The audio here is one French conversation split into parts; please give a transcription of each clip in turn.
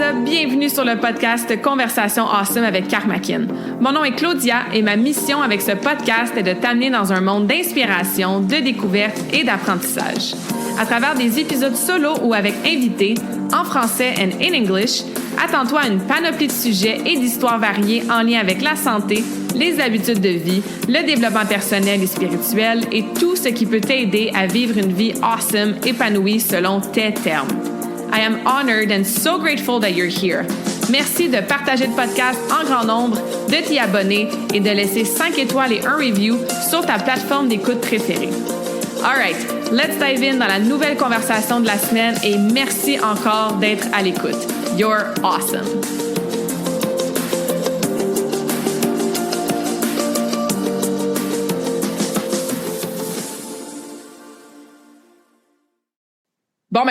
up? Bienvenue sur le podcast Conversation Awesome avec Karmakin. Mon nom est Claudia et ma mission avec ce podcast est de t'amener dans un monde d'inspiration, de découverte et d'apprentissage. À travers des épisodes solo ou avec invités, en français and in English, attends-toi à une panoplie de sujets et d'histoires variées en lien avec la santé, les habitudes de vie, le développement personnel et spirituel et tout ce qui peut t'aider à vivre une vie awesome, épanouie selon tes termes. I am honored and so grateful that you're here. Merci de partager le podcast en grand nombre, de t'y abonner et de laisser 5 étoiles et un review sur ta plateforme d'écoute préférée. All right, let's dive in dans la nouvelle conversation de la semaine et merci encore d'être à l'écoute. You're awesome.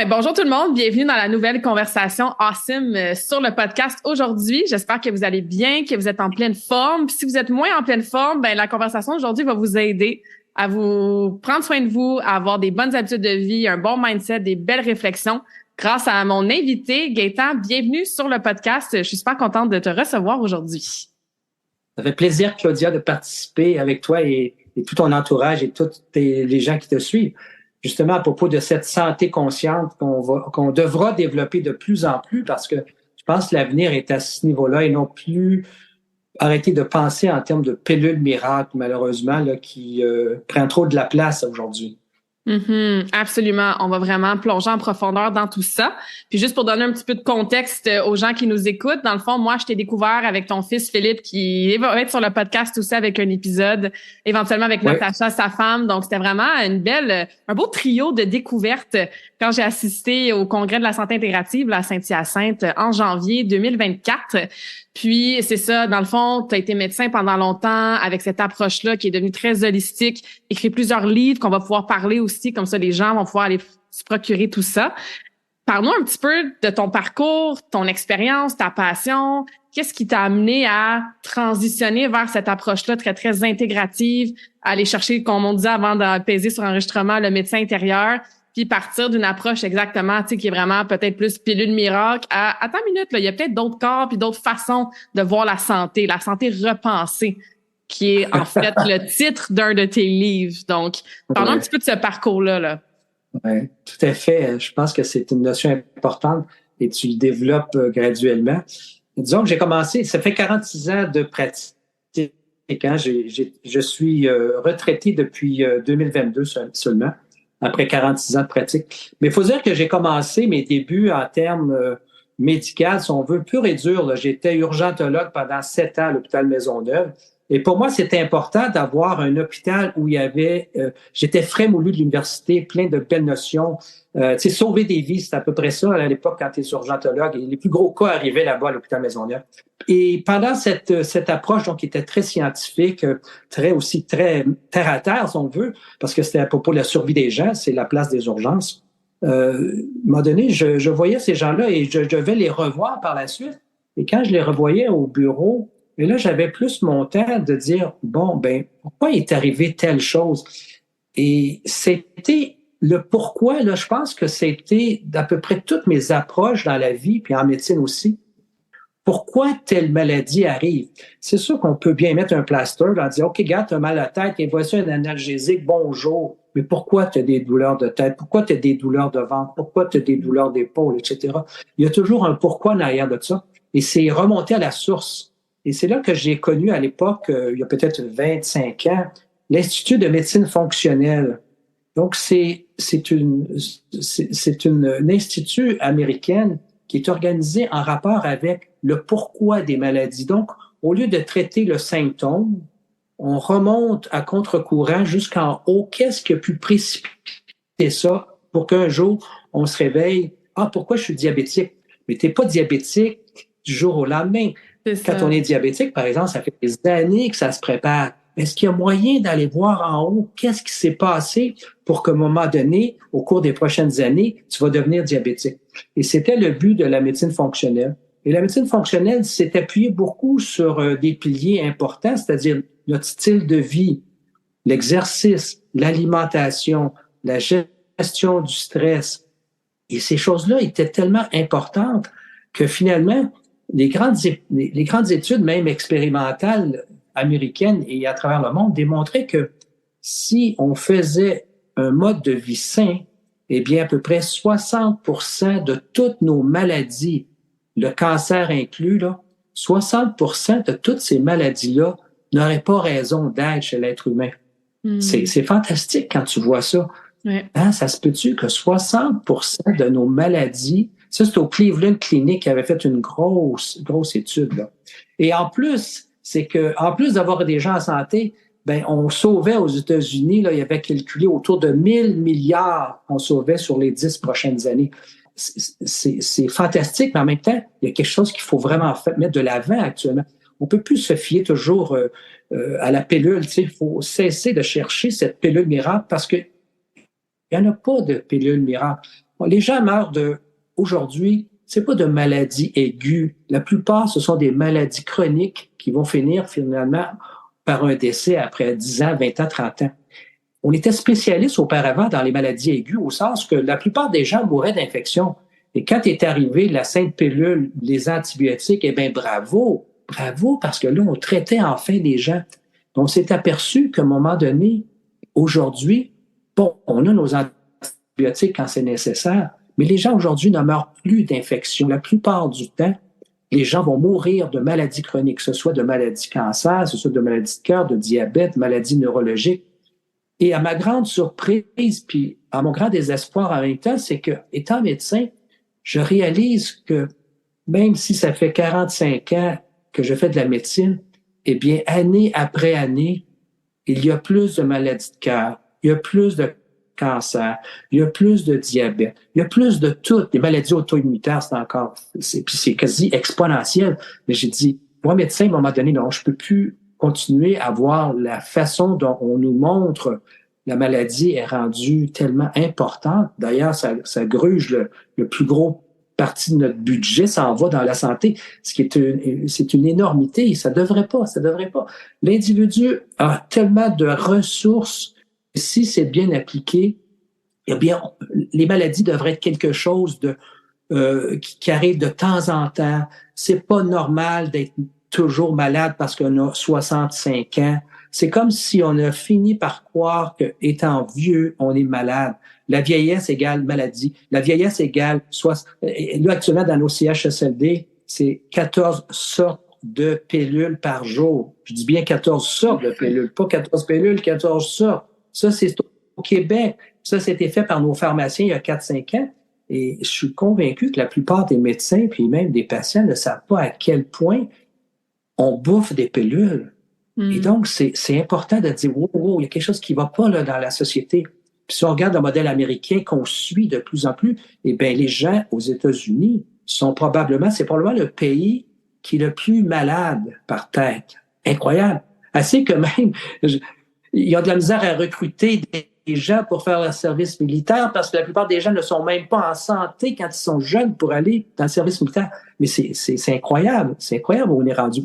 Bonjour tout le monde, bienvenue dans la nouvelle conversation Awesome sur le podcast aujourd'hui. J'espère que vous allez bien, que vous êtes en pleine forme. Puis si vous êtes moins en pleine forme, la conversation aujourd'hui va vous aider à vous prendre soin de vous, à avoir des bonnes habitudes de vie, un bon mindset, des belles réflexions grâce à mon invité Gaëtan. Bienvenue sur le podcast. Je suis super contente de te recevoir aujourd'hui. Ça fait plaisir, Claudia, de participer avec toi et tout ton entourage et tous les gens qui te suivent. Justement, à propos de cette santé consciente qu'on devra développer de plus en plus parce que je pense que l'avenir est à ce niveau-là et non plus arrêter de penser en termes de pilules miracles, malheureusement, là, qui prend trop de la place aujourd'hui. Absolument. On va vraiment plonger en profondeur dans tout ça. Puis juste pour donner un petit peu de contexte aux gens qui nous écoutent, dans le fond, moi, je t'ai découvert avec ton fils Philippe qui va être sur le podcast aussi avec un épisode, éventuellement avec Natacha, sa femme. Donc, c'était vraiment un beau trio de découvertes quand j'ai assisté au congrès de la santé intégrative à Saint-Hyacinthe en janvier 2024. Puis, c'est ça, dans le fond, tu as été médecin pendant longtemps avec cette approche-là qui est devenue très holistique, écrit plusieurs livres qu'on va pouvoir parler aussi, comme ça les gens vont pouvoir aller se procurer tout ça. Parle-nous un petit peu de ton parcours, ton expérience, ta passion. Qu'est-ce qui t'a amené à transitionner vers cette approche-là très, très intégrative, aller chercher, comme on disait avant de peser sur enregistrement, le médecin intérieur, puis partir d'une approche exactement, tu sais, qui est vraiment peut-être plus pilule miracle à attends une minute, là, il y a peut-être d'autres corps puis d'autres façons de voir la santé repensée, qui est en fait le titre d'un de tes livres. Donc, parlons un petit peu de ce parcours-là. Là. Oui, tout à fait. Je pense que c'est une notion importante et tu le développes graduellement. Disons que j'ai commencé, ça fait 46 ans de pratique. Hein, je suis retraité depuis 2022 seulement. Après 46 ans de pratique. Mais il faut dire que j'ai commencé mes débuts en termes médicaux, si on veut, pur et dur. Là. J'étais urgentologue pendant 7 ans à l'hôpital Maisonneuve. Et pour moi, c'était important d'avoir un hôpital où il y avait... j'étais frais moulu de l'université, plein de belles notions. Tu sais, sauver des vies, c'est à peu près ça à l'époque quand tu es urgentologue. Et les plus gros cas arrivaient là-bas à l'hôpital Maisonneuve. Et pendant cette approche, donc, qui était très scientifique, très terre à terre, si on veut, parce que c'était à propos de la survie des gens, c'est la place des urgences. À un moment donné, je voyais ces gens-là et je devais les revoir par la suite. Et quand je les revoyais au bureau, et là, j'avais plus mon temps de dire, pourquoi est arrivé telle chose? Et c'était le pourquoi, là, je pense que c'était d'à peu près toutes mes approches dans la vie, puis en médecine aussi. Pourquoi telle maladie arrive? C'est sûr qu'on peut bien mettre un plaster, en dire, OK, gars, tu as mal à la tête, et voici un analgésique, bonjour. Mais pourquoi tu as des douleurs de tête? Pourquoi tu as des douleurs de ventre? Pourquoi tu as des douleurs d'épaule, etc.? Il y a toujours un pourquoi en arrière de ça. Et c'est remonter à la source. Et c'est là que j'ai connu à l'époque, il y a peut-être 25 ans, l'Institut de médecine fonctionnelle. Donc, c'est une institut américaine qui est organisée en rapport avec le pourquoi des maladies. Donc, au lieu de traiter le symptôme, on remonte à contre-courant jusqu'en haut. Qu'est-ce qui a pu précipiter ça pour qu'un jour, on se réveille? Ah, pourquoi je suis diabétique? Mais tu n'es pas diabétique du jour au lendemain. Quand on est diabétique, par exemple, ça fait des années que ça se prépare. Est-ce qu'il y a moyen d'aller voir en haut qu'est-ce qui s'est passé pour qu'à un moment donné, au cours des prochaines années, tu vas devenir diabétique? Et c'était le but de la médecine fonctionnelle. Et la médecine fonctionnelle s'est appuyée beaucoup sur des piliers importants, c'est-à-dire notre style de vie, l'exercice, l'alimentation, la gestion du stress. Et ces choses-là étaient tellement importantes que finalement, les grandes études, même expérimentales américaines et à travers le monde, démontraient que si on faisait un mode de vie sain, eh bien, à peu près 60% de toutes nos maladies, le cancer inclus, là, 60% de toutes ces maladies-là n'auraient pas raison d'être chez l'être humain. C'est fantastique quand tu vois ça. Ouais. Hein, ça se peut-tu que 60% de nos maladies, ça c'est au Cleveland Clinic qui avait fait une grosse étude, là. Et en plus, c'est que en plus d'avoir des gens en santé, ben on sauvait aux États-Unis, là, il y avait calculé autour de 1000 milliards qu'on sauvait sur les 10 prochaines années. C'est fantastique, mais en même temps, il y a quelque chose qu'il faut vraiment mettre de l'avant actuellement. On peut plus se fier toujours à la pilule. Tu sais, il faut cesser de chercher cette pilule miracle parce que il n'y en a pas de pilule miracle. Les gens meurent aujourd'hui, c'est pas de maladies aiguës. La plupart, ce sont des maladies chroniques qui vont finir finalement par un décès après 10 ans, 20 ans, 30 ans. On était spécialiste auparavant dans les maladies aiguës au sens que la plupart des gens mouraient d'infection. Et quand est arrivée la sainte pilule, les antibiotiques, eh bien, bravo, parce que là, on traitait enfin les gens. On s'est aperçu qu'à un moment donné, aujourd'hui, bon, on a nos antibiotiques quand c'est nécessaire, mais les gens aujourd'hui ne meurent plus d'infection. La plupart du temps, les gens vont mourir de maladies chroniques, que ce soit de maladies cancer, que ce soit de maladies de cœur, de diabète, maladies neurologiques. Et à ma grande surprise, puis à mon grand désespoir en même temps, c'est que, étant médecin, je réalise que même si ça fait 45 ans que je fais de la médecine, eh bien, année après année, il y a plus de maladies de cœur, il y a plus de cancer, il y a plus de diabète, il y a plus de toutes. Les maladies auto-immunitaires, puis c'est quasi exponentiel. Mais j'ai dit, moi, médecin, à un moment donné, non, je peux plus continuer à voir la façon dont on nous montre la maladie est rendue tellement importante. D'ailleurs, ça gruge le plus gros partie de notre budget, ça en va dans la santé, ce qui est c'est une énormité. Ça devrait pas. L'individu a tellement de ressources. Si c'est bien appliqué, eh bien, les maladies devraient être quelque chose qui arrive de temps en temps. C'est pas normal d'être toujours malade parce qu'on a 65 ans. C'est comme si on a fini par croire qu'étant vieux, on est malade. La vieillesse égale maladie. La vieillesse égale là, actuellement, dans nos CHSLD, c'est 14 sortes de pilules par jour. Je dis bien 14 sortes de pilules, pas 14 pilules, 14 sortes. Ça, c'est au Québec. Ça, c'était fait par nos pharmaciens il y a 4-5 ans. Et je suis convaincu que la plupart des médecins, puis même des patients, ne savent pas à quel point on bouffe des pilules. Et donc, c'est important de dire, wow, il y a quelque chose qui va pas là, dans la société. Puis si on regarde le modèle américain qu'on suit de plus en plus, eh bien, les gens aux États-Unis c'est probablement le pays qui est le plus malade par tête. Incroyable. Assez que même, il y a de la misère à recruter des gens pour faire le service militaire parce que la plupart des gens ne sont même pas en santé quand ils sont jeunes pour aller dans le service militaire. Mais c'est incroyable. C'est incroyable où on est rendu.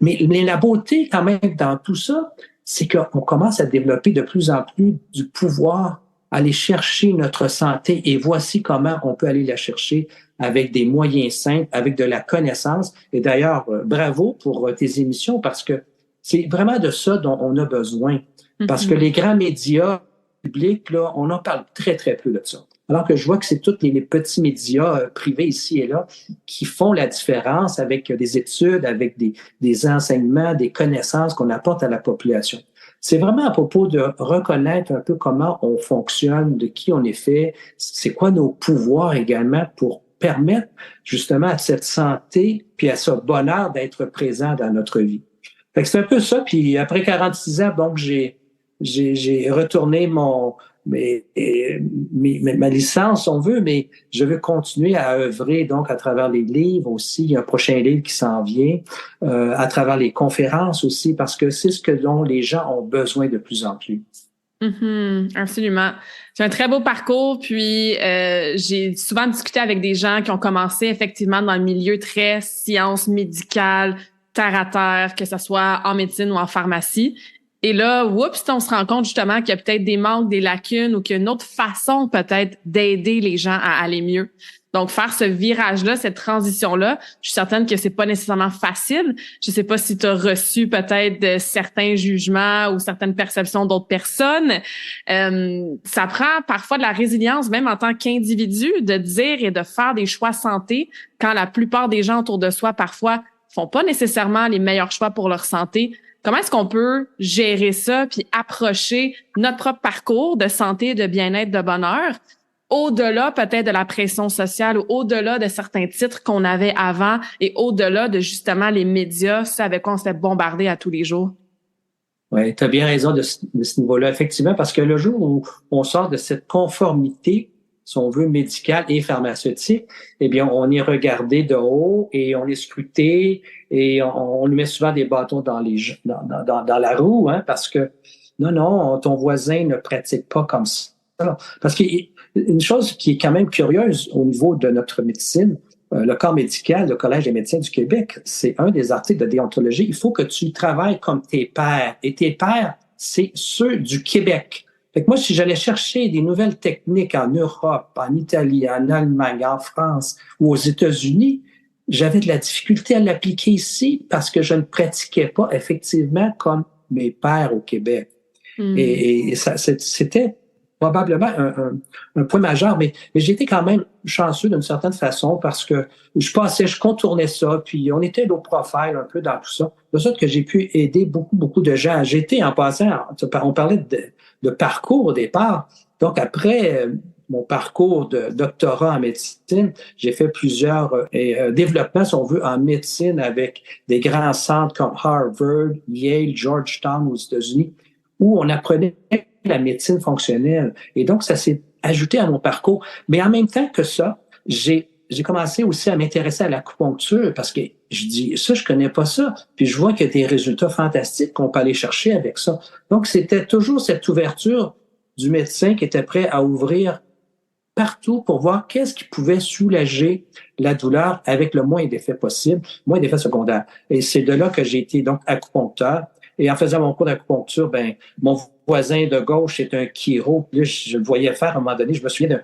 Mais la beauté quand même dans tout ça, c'est qu'on commence à développer de plus en plus du pouvoir, aller chercher notre santé et voici comment on peut aller la chercher avec des moyens simples, avec de la connaissance. Et d'ailleurs, bravo pour tes émissions parce que c'est vraiment de ça dont on a besoin. Parce que les grands médias publics, là, on en parle très, très peu de ça. Alors que je vois que c'est tous les petits médias privés ici et là qui font la différence avec des études, avec des enseignements, des connaissances qu'on apporte à la population. C'est vraiment à propos de reconnaître un peu comment on fonctionne, de qui on est fait, c'est quoi nos pouvoirs également pour permettre justement à cette santé puis à ce bonheur d'être présent dans notre vie. Fait que c'est un peu ça. Puis après 46 ans, donc j'ai retourné ma licence, si on veut, mais je veux continuer à œuvrer donc à travers les livres aussi. Il y a un prochain livre qui s'en vient, à travers les conférences aussi, parce que c'est ce dont les gens ont besoin de plus en plus. Absolument. C'est un très beau parcours, puis j'ai souvent discuté avec des gens qui ont commencé effectivement dans le milieu très science médicale, terre à terre, que ce soit en médecine ou en pharmacie. Et là, oups, on se rend compte justement qu'il y a peut-être des manques, des lacunes ou qu'il y a une autre façon peut-être d'aider les gens à aller mieux. Donc, faire ce virage-là, cette transition-là, je suis certaine que c'est pas nécessairement facile. Je sais pas si tu as reçu peut-être de certains jugements ou certaines perceptions d'autres personnes. Ça prend parfois de la résilience, même en tant qu'individu, de dire et de faire des choix santé quand la plupart des gens autour de soi, parfois, font pas nécessairement les meilleurs choix pour leur santé. Comment est-ce qu'on peut gérer ça puis approcher notre propre parcours de santé, de bien-être, de bonheur au-delà peut-être de la pression sociale ou au-delà de certains titres qu'on avait avant et au-delà de justement les médias, ce avec quoi on se fait bombarder à tous les jours? Oui, tu as bien raison de ce niveau-là, effectivement, parce que le jour où on sort de cette conformité, si on veut, médicale et pharmaceutique, eh bien, on est regardé de haut et on est scruté et on lui met souvent des bâtons dans la roue, hein, parce que non, ton voisin ne pratique pas comme ça. Parce qu'une chose qui est quand même curieuse au niveau de notre médecine, le corps médical, le Collège des médecins du Québec, c'est un des articles de déontologie. Il faut que tu travailles comme tes pairs. Et tes pairs, c'est ceux du Québec. Fait que moi, si j'allais chercher des nouvelles techniques en Europe, en Italie, en Allemagne, en France ou aux États-Unis, j'avais de la difficulté à l'appliquer ici parce que je ne pratiquais pas effectivement comme mes pairs au Québec. Et ça, c'était probablement un point majeur, mais j'étais quand même chanceux d'une certaine façon parce que je contournais ça, puis on était low profile un peu dans tout ça, de sorte que j'ai pu aider beaucoup de gens. J'étais en passant, on parlait de parcours au départ, donc après mon parcours de doctorat en médecine, j'ai fait plusieurs développements, si on veut, en médecine avec des grands centres comme Harvard, Yale, Georgetown aux États-Unis, où on apprenait la médecine fonctionnelle. Et donc, ça s'est ajouté à mon parcours. Mais en même temps que ça, j'ai commencé aussi à m'intéresser à l'acupuncture parce que je dis, ça, je connais pas ça. Puis je vois qu'il y a des résultats fantastiques qu'on peut aller chercher avec ça. Donc, c'était toujours cette ouverture du médecin qui était prêt à ouvrir partout pour voir qu'est-ce qui pouvait soulager la douleur avec le moins d'effets possible, moins d'effets secondaires. Et c'est de là que j'ai été donc acupuncteur. Et en faisant mon cours d'acupuncture, mon voisin de gauche est un chiro. Puis là, je le voyais faire à un moment donné. Je me souviens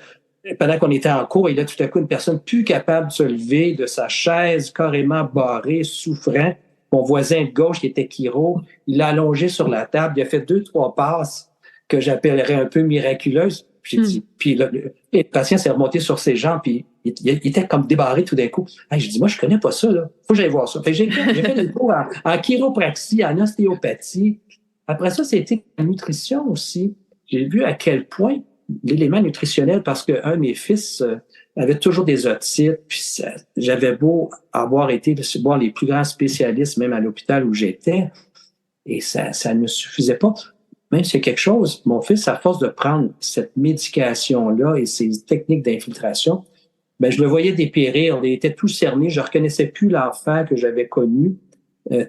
pendant qu'on était en cours, et là, tout à coup, une personne plus capable de se lever de sa chaise, carrément barrée, souffrant. Mon voisin de gauche, qui était chiro, il l'a allongé sur la table. Il a fait 2-3 passes que j'appellerais un peu miraculeuses. Puis le patient s'est remonté sur ses jambes, puis il était comme débarré tout d'un coup. Hey, je dis, moi, je connais pas ça, là. Faut que j'aille voir ça. Fait que j'ai fait le cours en chiropraxie, en ostéopathie. Après ça, c'était la nutrition aussi. J'ai vu à quel point l'élément nutritionnel, parce qu'un de mes fils avait toujours des otites, puis j'avais beau avoir été voir les plus grands spécialistes, même à l'hôpital où j'étais, et ça ne suffisait pas. Même s'il y a quelque chose, mon fils, à force de prendre cette médication-là et ces techniques d'infiltration, je le voyais dépérir. Il était tout cerné. Je reconnaissais plus l'enfant que j'avais connu,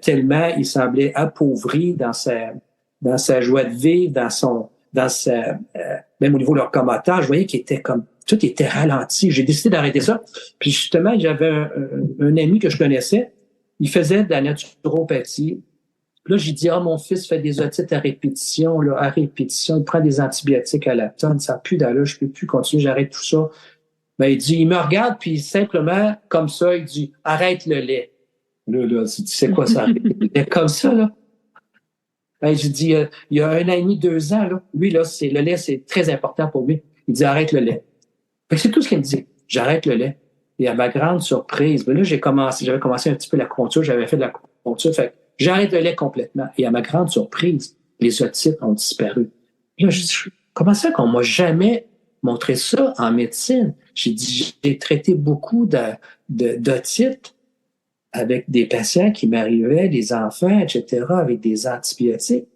tellement il semblait appauvri dans sa joie de vivre, même au niveau locomoteur, je voyais qu'il était comme, tout était ralenti. J'ai décidé d'arrêter ça. Puis justement, j'avais un ami que je connaissais. Il faisait de la naturopathie. Là, j'ai dit, mon fils fait des otites à répétition, il prend des antibiotiques à la tonne, ça pue d'allure, je peux plus continuer, j'arrête tout ça. Il me regarde, puis simplement, comme ça, il dit, arrête le lait. Là, tu sais quoi ça? Comme ça, là. J'ai dit, il y a 1 an et demi, 2 ans, là, lui, là, le lait, c'est très important pour lui. Il dit, arrête le lait. Fait que c'est tout ce qu'il me dit. J'arrête le lait. Et à ma grande surprise, là, j'avais commencé un petit peu l'acupuncture, j'avais fait de l'acupuncture, fait j'arrête le lait complètement. Et à ma grande surprise, les otites ont disparu. Là, je dis, comment ça qu'on m'a jamais montré ça en médecine? J'ai dit, j'ai traité beaucoup d'otites avec des patients qui m'arrivaient, des enfants, etc., avec des antibiotiques.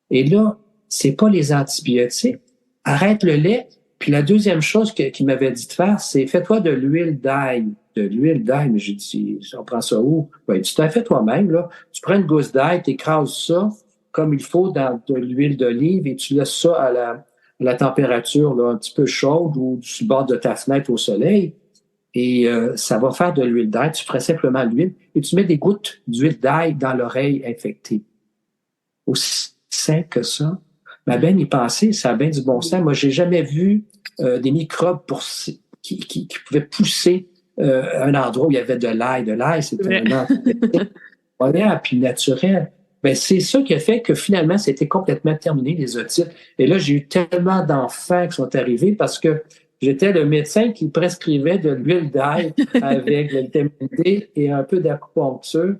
Et là, c'est pas les antibiotiques. Arrête le lait. Puis la deuxième chose qu'il m'avait dit de faire, c'est fais-toi de l'huile d'ail. De l'huile d'ail, mais j'ai dit, on prend ça où? Tu t'en fais toi-même, là. Tu prends une gousse d'ail, t'écrases ça comme il faut dans de l'huile d'olive et tu laisses ça à la température là, un petit peu chaude ou sur le bord de ta fenêtre au soleil. Et ça va faire de l'huile d'ail. Tu ferais simplement l'huile et tu mets des gouttes d'huile d'ail dans l'oreille infectée. sain que ça. Mais à bien y penser, ça a bien du bon sens. Moi, j'ai jamais vu des microbes qui pouvaient pousser à un endroit où il y avait de l'ail. De l'ail, c'est vraiment voilà, puis naturel. Ben, c'est ça qui a fait que finalement, c'était complètement terminé, les otites. Et là, j'ai eu tellement d'enfants qui sont arrivés parce que j'étais le médecin qui prescrivait de l'huile d'ail avec le vitamine D et un peu d'acupuncture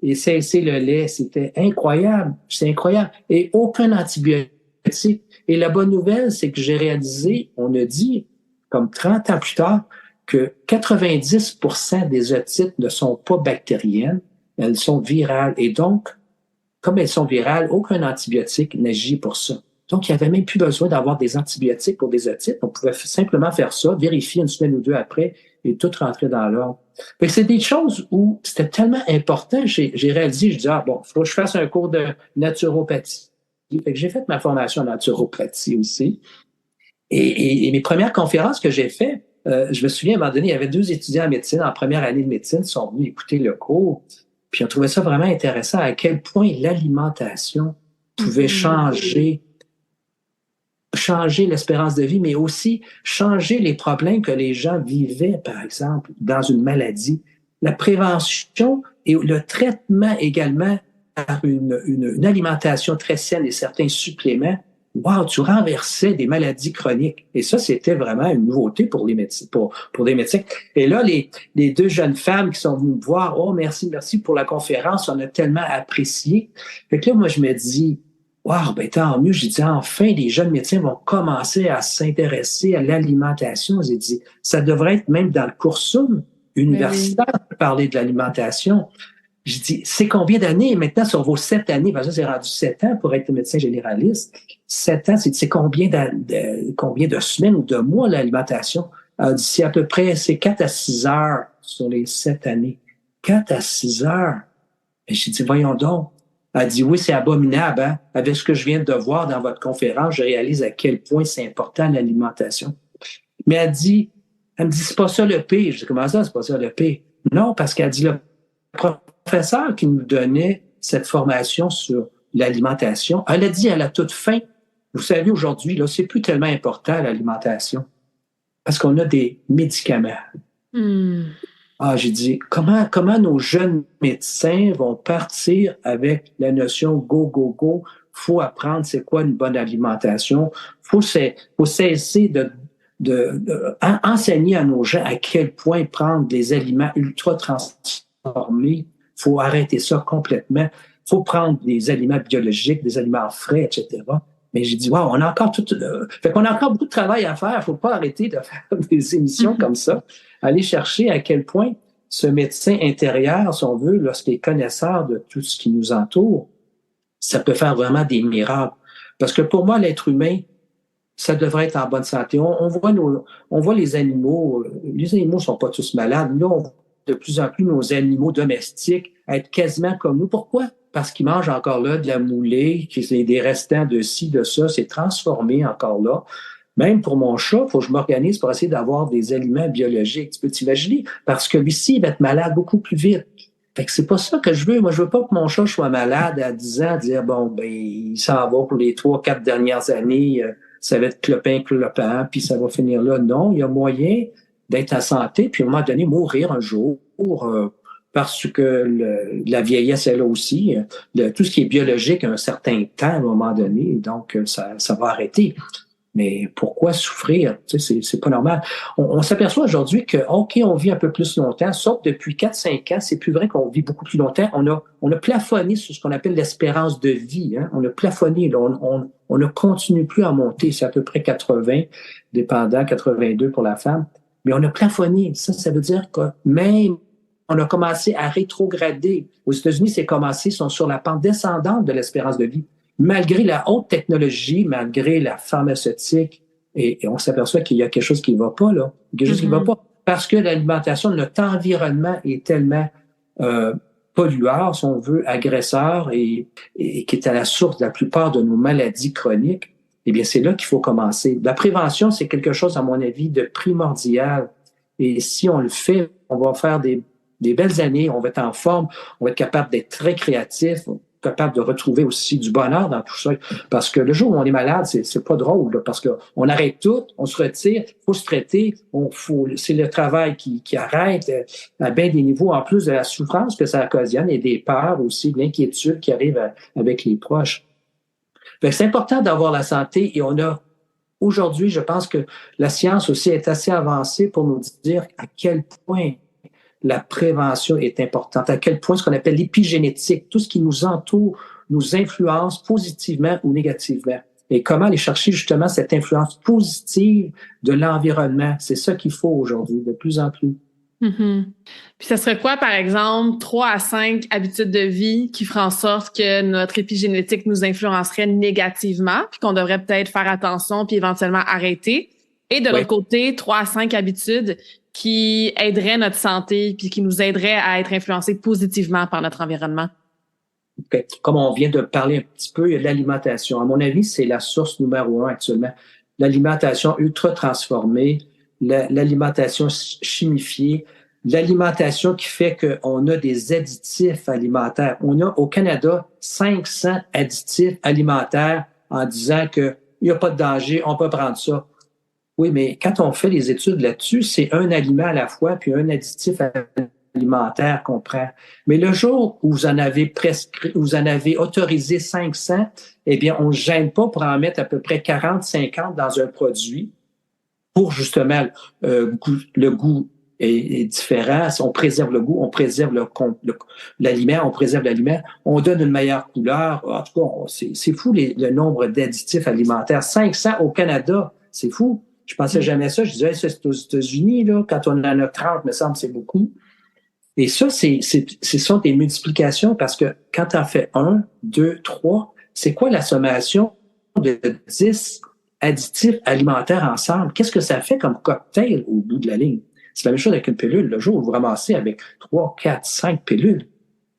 et cesser le lait. C'était incroyable. C'est incroyable. Et aucun antibiotique. Et la bonne nouvelle, c'est que j'ai réalisé, on a dit, comme 30 ans plus tard, que 90% des otites ne sont pas bactériennes, elles sont virales. Et donc, comme elles sont virales, aucun antibiotique n'agit pour ça. Donc, il n'y avait même plus besoin d'avoir des antibiotiques pour des otites. On pouvait simplement faire ça, vérifier une semaine ou deux après et tout rentrer dans l'ordre. C'est des choses où c'était tellement important, j'ai réalisé, je dis, bon, il faut que je fasse un cours de naturopathie. Fait que j'ai fait ma formation en naturopathie aussi. Et mes premières conférences que j'ai faites, je me souviens, à un moment donné, il y avait 2 étudiants en médecine, en première année de médecine, qui sont venus écouter le cours. Puis on trouvait ça vraiment intéressant à quel point l'alimentation pouvait changer l'espérance de vie, mais aussi changer les problèmes que les gens vivaient, par exemple, dans une maladie. La prévention et le traitement également par une alimentation très saine et certains suppléments, wow, tu renversais des maladies chroniques. Et ça, c'était vraiment une nouveauté pour les médecins, pour des médecins. Et là, les 2 jeunes femmes qui sont venues me voir, oh, merci pour la conférence, on a tellement apprécié. Fait que là, moi, je me dis, wow, ben tant mieux. J'ai dit, enfin, les jeunes médecins vont commencer à s'intéresser à l'alimentation. J'ai dit, ça devrait être même dans le cursum universitaire de parler de l'alimentation. Je dis, c'est combien d'années maintenant sur vos 7 années? Parce que c'est rendu 7 ans pour être médecin généraliste. 7 ans, c'est combien de semaines ou de mois l'alimentation? C'est à peu près, c'est 4 à 6 heures sur les 7 années. 4 à 6 heures. Et j'ai dit, voyons donc. Elle dit, oui, c'est abominable, hein? Avec ce que je viens de voir dans votre conférence, je réalise à quel point c'est important l'alimentation. Mais elle me dit, c'est pas ça le pire. Je dis, comment ça, c'est pas ça le pire? Non, parce qu'elle dit, le professeur qui nous donnait cette formation sur l'alimentation, elle a dit à la toute fin, vous savez, aujourd'hui, là, c'est plus tellement important l'alimentation parce qu'on a des médicaments. J'ai dit, comment nos jeunes médecins vont partir avec la notion go, faut apprendre c'est quoi une bonne alimentation, faut cesser enseigner à nos gens à quel point prendre des aliments ultra transformés. Faut arrêter ça complètement. Faut prendre des aliments biologiques, des aliments frais, etc. Mais j'ai dit, wow, on a encore fait qu'on a encore beaucoup de travail à faire. Faut pas arrêter de faire des émissions comme ça. Aller chercher à quel point ce médecin intérieur, si on veut, lorsqu'il est connaisseur de tout ce qui nous entoure, ça peut faire vraiment des miracles. Parce que pour moi, l'être humain, ça devrait être en bonne santé. On voit les animaux sont pas tous malades. Là, on voit de plus en plus nos animaux domestiques être quasiment comme nous. Pourquoi? Parce qu'ils mangent encore là de la moulée, des restants de ci, de ça, c'est transformé encore là. Même pour mon chat, il faut que je m'organise pour essayer d'avoir des aliments biologiques. Tu peux t'imaginer? Parce que lui-ci, il va être malade beaucoup plus vite. Fait que c'est pas ça que je veux. Moi, je veux pas que mon chat soit malade à 10 ans, dire, il s'en va pour les 3-4 dernières années, ça va être clopin, puis ça va finir là. Non, il y a moyen d'être en santé, puis à un moment donné, mourir un jour, parce que la vieillesse est là aussi. Tout ce qui est biologique a un certain temps à un moment donné, donc ça va arrêter. Mais pourquoi souffrir? Tu sais, c'est pas normal. On s'aperçoit aujourd'hui que, OK, on vit un peu plus longtemps, sauf depuis 4-5 ans, c'est plus vrai qu'on vit beaucoup plus longtemps. On a plafonné sur ce qu'on appelle l'espérance de vie. Hein? On a plafonné. Là, on ne continue plus à monter. C'est à peu près 80, dépendant, 82 pour la femme. Mais on a plafonné. Ça veut dire que même on a commencé à rétrograder. Aux États-Unis, c'est commencé, ils sont sur la pente descendante de l'espérance de vie. Malgré la haute technologie, malgré la pharmaceutique, et on s'aperçoit qu'il y a quelque chose qui ne va pas, là. Quelque chose qui ne va pas. Parce que l'alimentation, notre environnement est tellement pollueur, si on veut, agresseur, et qui est à la source de la plupart de nos maladies chroniques. Eh bien, c'est là qu'il faut commencer. La prévention, c'est quelque chose, à mon avis, de primordial. Et si on le fait, on va faire des belles années, on va être en forme, on va être capable d'être très créatif. capable de retrouver aussi du bonheur dans tout ça. Parce que le jour où on est malade, c'est pas drôle, là, parce qu'on arrête tout, on se retire, il faut se traiter, c'est le travail qui arrête à bien des niveaux, en plus de la souffrance que ça occasionne et des peurs aussi, de l'inquiétude qui arrive avec les proches. Fait que c'est important d'avoir la santé et aujourd'hui, je pense que la science aussi est assez avancée pour nous dire à quel point la prévention est importante, à quel point ce qu'on appelle l'épigénétique, tout ce qui nous entoure, nous influence positivement ou négativement. Et comment aller chercher justement cette influence positive de l'environnement. C'est ça qu'il faut aujourd'hui, de plus en plus. Mm-hmm. Puis ça serait quoi, par exemple, 3 à 5 habitudes de vie qui feraient en sorte que notre épigénétique nous influencerait négativement, puis qu'on devrait peut-être faire attention, puis éventuellement arrêter. Et de l'autre côté, 3 à 5 habitudes qui aideraient notre santé, puis qui nous aideraient à être influencés positivement par notre environnement. Okay. Comme on vient de parler un petit peu, il y a l'alimentation. À mon avis, c'est la source numéro 1 actuellement. L'alimentation ultra transformée, l'alimentation chimifiée, l'alimentation qui fait qu'on a des additifs alimentaires. On a au Canada 500 additifs alimentaires en disant qu'il n'y a pas de danger, on peut prendre ça. Oui, mais quand on fait les études là-dessus, c'est un aliment à la fois puis un additif alimentaire qu'on prend. Mais le jour où vous en avez autorisé 500, eh bien, on ne gêne pas pour en mettre à peu près 40, 50 dans un produit pour justement le goût est différent. On préserve le goût, on préserve l'aliment, on préserve l'aliment, on donne une meilleure couleur. En tout cas, c'est fou le nombre d'additifs alimentaires. 500 au Canada, c'est fou. Je pensais jamais à ça. Je disais, ça, c'est aux États-Unis, là, quand on en a 30, me semble, c'est beaucoup. Et ça, ce sont des multiplications parce que quand tu en fais 1, 2, 3, c'est quoi la sommation de 10 additifs alimentaires ensemble? Qu'est-ce que ça fait comme cocktail au bout de la ligne? C'est la même chose avec une pilule. Le jour où vous ramassez avec 3, 4, 5 pilules,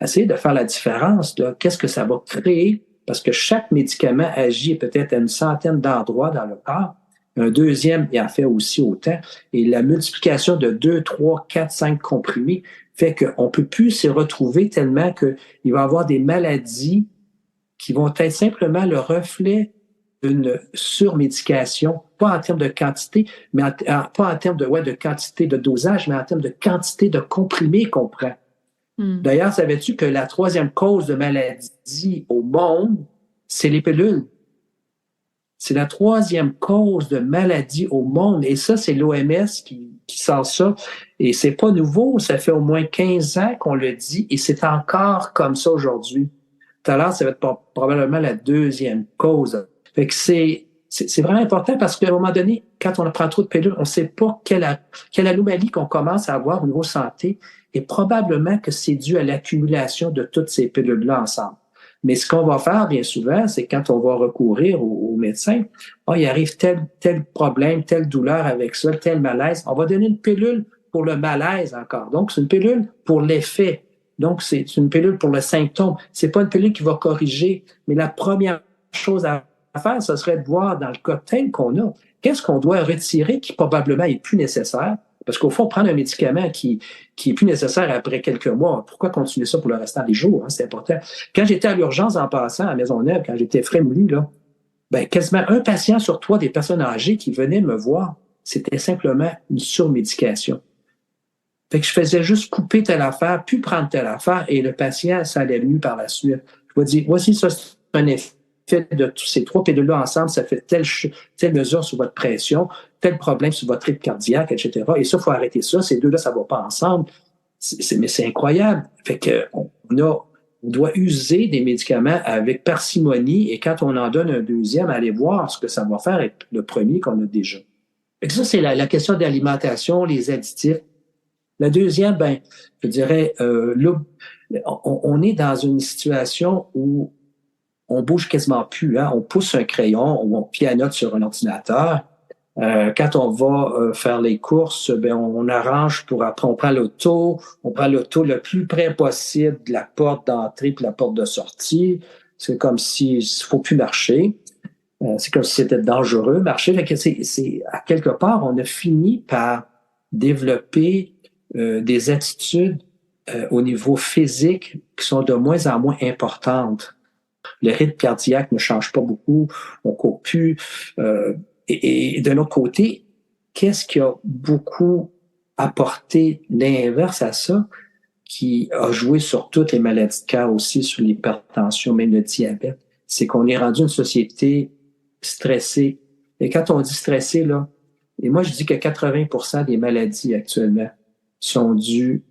essayez de faire la différence. Qu'est-ce que ça va créer? Parce que chaque médicament agit peut-être à une centaine d'endroits dans le corps. Un deuxième, il en fait aussi autant. Et la multiplication de 2, 3, 4, 5 comprimés fait qu'on ne peut plus s'y retrouver tellement qu'il va y avoir des maladies qui vont être simplement le reflet d'une surmédication, pas en termes de quantité, mais pas en termes de quantité de dosage, mais en termes de quantité de comprimés qu'on prend. D'ailleurs, savais-tu que la 3e cause de maladie au monde, c'est les pilules? C'est la 3e cause de maladie au monde. Et ça, c'est l'OMS qui sort ça. Et c'est pas nouveau. Ça fait au moins 15 ans qu'on le dit. Et c'est encore comme ça aujourd'hui. Tout à l'heure, ça va être probablement la 2e cause. Fait que c'est vraiment important parce qu'à un moment donné, quand on prend trop de pilules, on ne sait pas quelle anomalie qu'on commence à avoir au niveau santé. Et probablement que c'est dû à l'accumulation de toutes ces pilules-là ensemble. Mais ce qu'on va faire bien souvent, c'est quand on va recourir au médecin, il arrive tel problème, telle douleur avec ça, tel malaise. On va donner une pilule pour le malaise encore. Donc, c'est une pilule pour l'effet. Donc, c'est une pilule pour le symptôme. C'est pas une pilule qui va corriger. Mais la première chose à faire, ce serait de voir dans le cocktail qu'on a, qu'est-ce qu'on doit retirer qui probablement est plus nécessaire. Parce qu'au fond, prendre un médicament qui est plus nécessaire après quelques mois, pourquoi continuer ça pour le restant des jours? Hein, c'est important. Quand j'étais à l'urgence en passant à Maisonneuve, quand j'étais frémoulu, là, quasiment un patient sur 3 des personnes âgées qui venaient me voir, c'était simplement une surmédication. Fait que je faisais juste couper telle affaire, puis prendre telle affaire, et le patient, ça allait mieux par la suite. Je vais dire, voici ça, c'est un effet de tous ces 3 pilules-là ensemble, ça fait telle mesure sur votre pression, tel problème sur votre rythme cardiaque, etc. Et ça, il faut arrêter ça. Ces deux-là, ça ne va pas ensemble. Mais c'est incroyable. Fait que on doit user des médicaments avec parcimonie et quand on en donne un deuxième, aller voir ce que ça va faire avec le premier qu'on a déjà. Fait que ça, c'est la question de l'alimentation, les additifs. La deuxième, je dirais, là, on est dans une situation où on bouge quasiment plus. Hein? On pousse un crayon ou on pianote sur un ordinateur. Quand on va faire les courses, on arrange après on prend l'auto le plus près possible de la porte d'entrée puis la porte de sortie. C'est comme s'il faut plus marcher. C'est comme si c'était dangereux marcher. Fait que c'est à quelque part, on a fini par développer des attitudes au niveau physique qui sont de moins en moins importantes. Le rythme cardiaque ne change pas beaucoup, on court plus. Et de l'autre côté, qu'est-ce qui a beaucoup apporté l'inverse à ça, qui a joué sur toutes les maladies de cœur aussi, sur l'hypertension, même le diabète, c'est qu'on est rendu une société stressée. Et quand on dit stressé, là, et moi je dis que 80% des maladies actuellement sont dues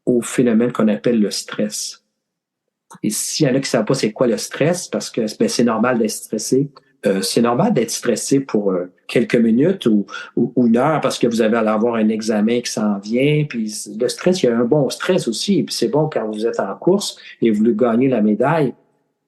au phénomène qu'on appelle le stress. Et s'il y en a qui ne savent pas c'est quoi le stress, parce que ben, c'est normal d'être stressé, c'est normal d'être stressé pour quelques minutes ou une heure parce que vous allez avoir un examen qui s'en vient. Puis le stress, il y a un bon stress aussi. Et puis c'est bon quand vous êtes en course et vous voulez gagner la médaille.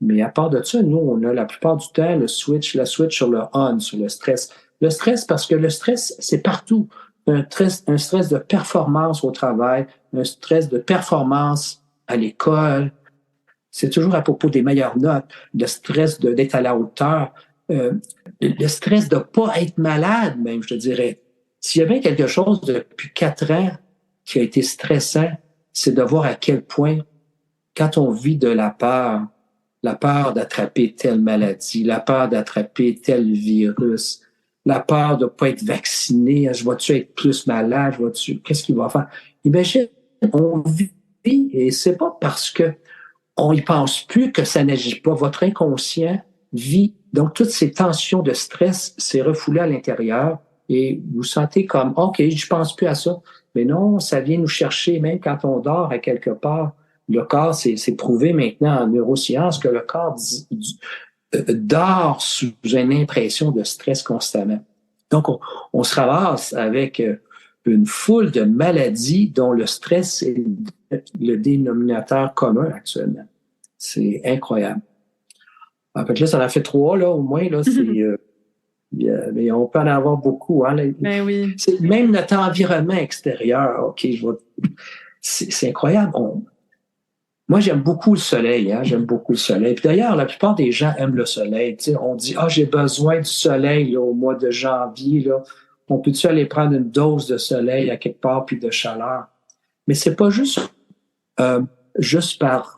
Mais à part de ça, nous, on a la plupart du temps la switch sur le on, sur le stress. Le stress, parce que le stress, c'est partout. Un stress de performance au travail, un stress de performance à l'école. C'est toujours à propos des meilleures notes, le stress d'être à la hauteur, le stress de ne pas être malade, même, je te dirais. S'il y a bien quelque chose depuis 4 ans qui a été stressant, c'est de voir à quel point, quand on vit de la peur d'attraper telle maladie, la peur d'attraper tel virus, la peur de ne pas être vacciné, je vais-tu être plus malade, qu'est-ce qu'il va faire? Imagine, on vit, et c'est pas parce que on y pense plus que ça n'agit pas. Votre inconscient vit. Donc, toutes ces tensions de stress, c'est refoulé à l'intérieur et vous sentez comme, OK, je pense plus à ça. Mais non, ça vient nous chercher, même quand on dort à quelque part. Le corps, c'est prouvé maintenant en neurosciences que le corps dort sous une impression de stress constamment. Donc, on se ramasse avec une foule de maladies dont le stress est le dénominateur commun actuellement. C'est incroyable. En fait, là, ça en a fait 3, là, au moins. Là, mais on peut en avoir beaucoup. Hein, ben oui. C'est même notre environnement extérieur. OK, c'est incroyable. Moi, j'aime beaucoup le soleil. Hein, j'aime beaucoup le soleil. Puis d'ailleurs, la plupart des gens aiment le soleil. Tu sais, on dit, j'ai besoin du soleil là, au mois de janvier. Là. On peut-tu aller prendre une dose de soleil à quelque part puis de chaleur? Mais c'est pas juste par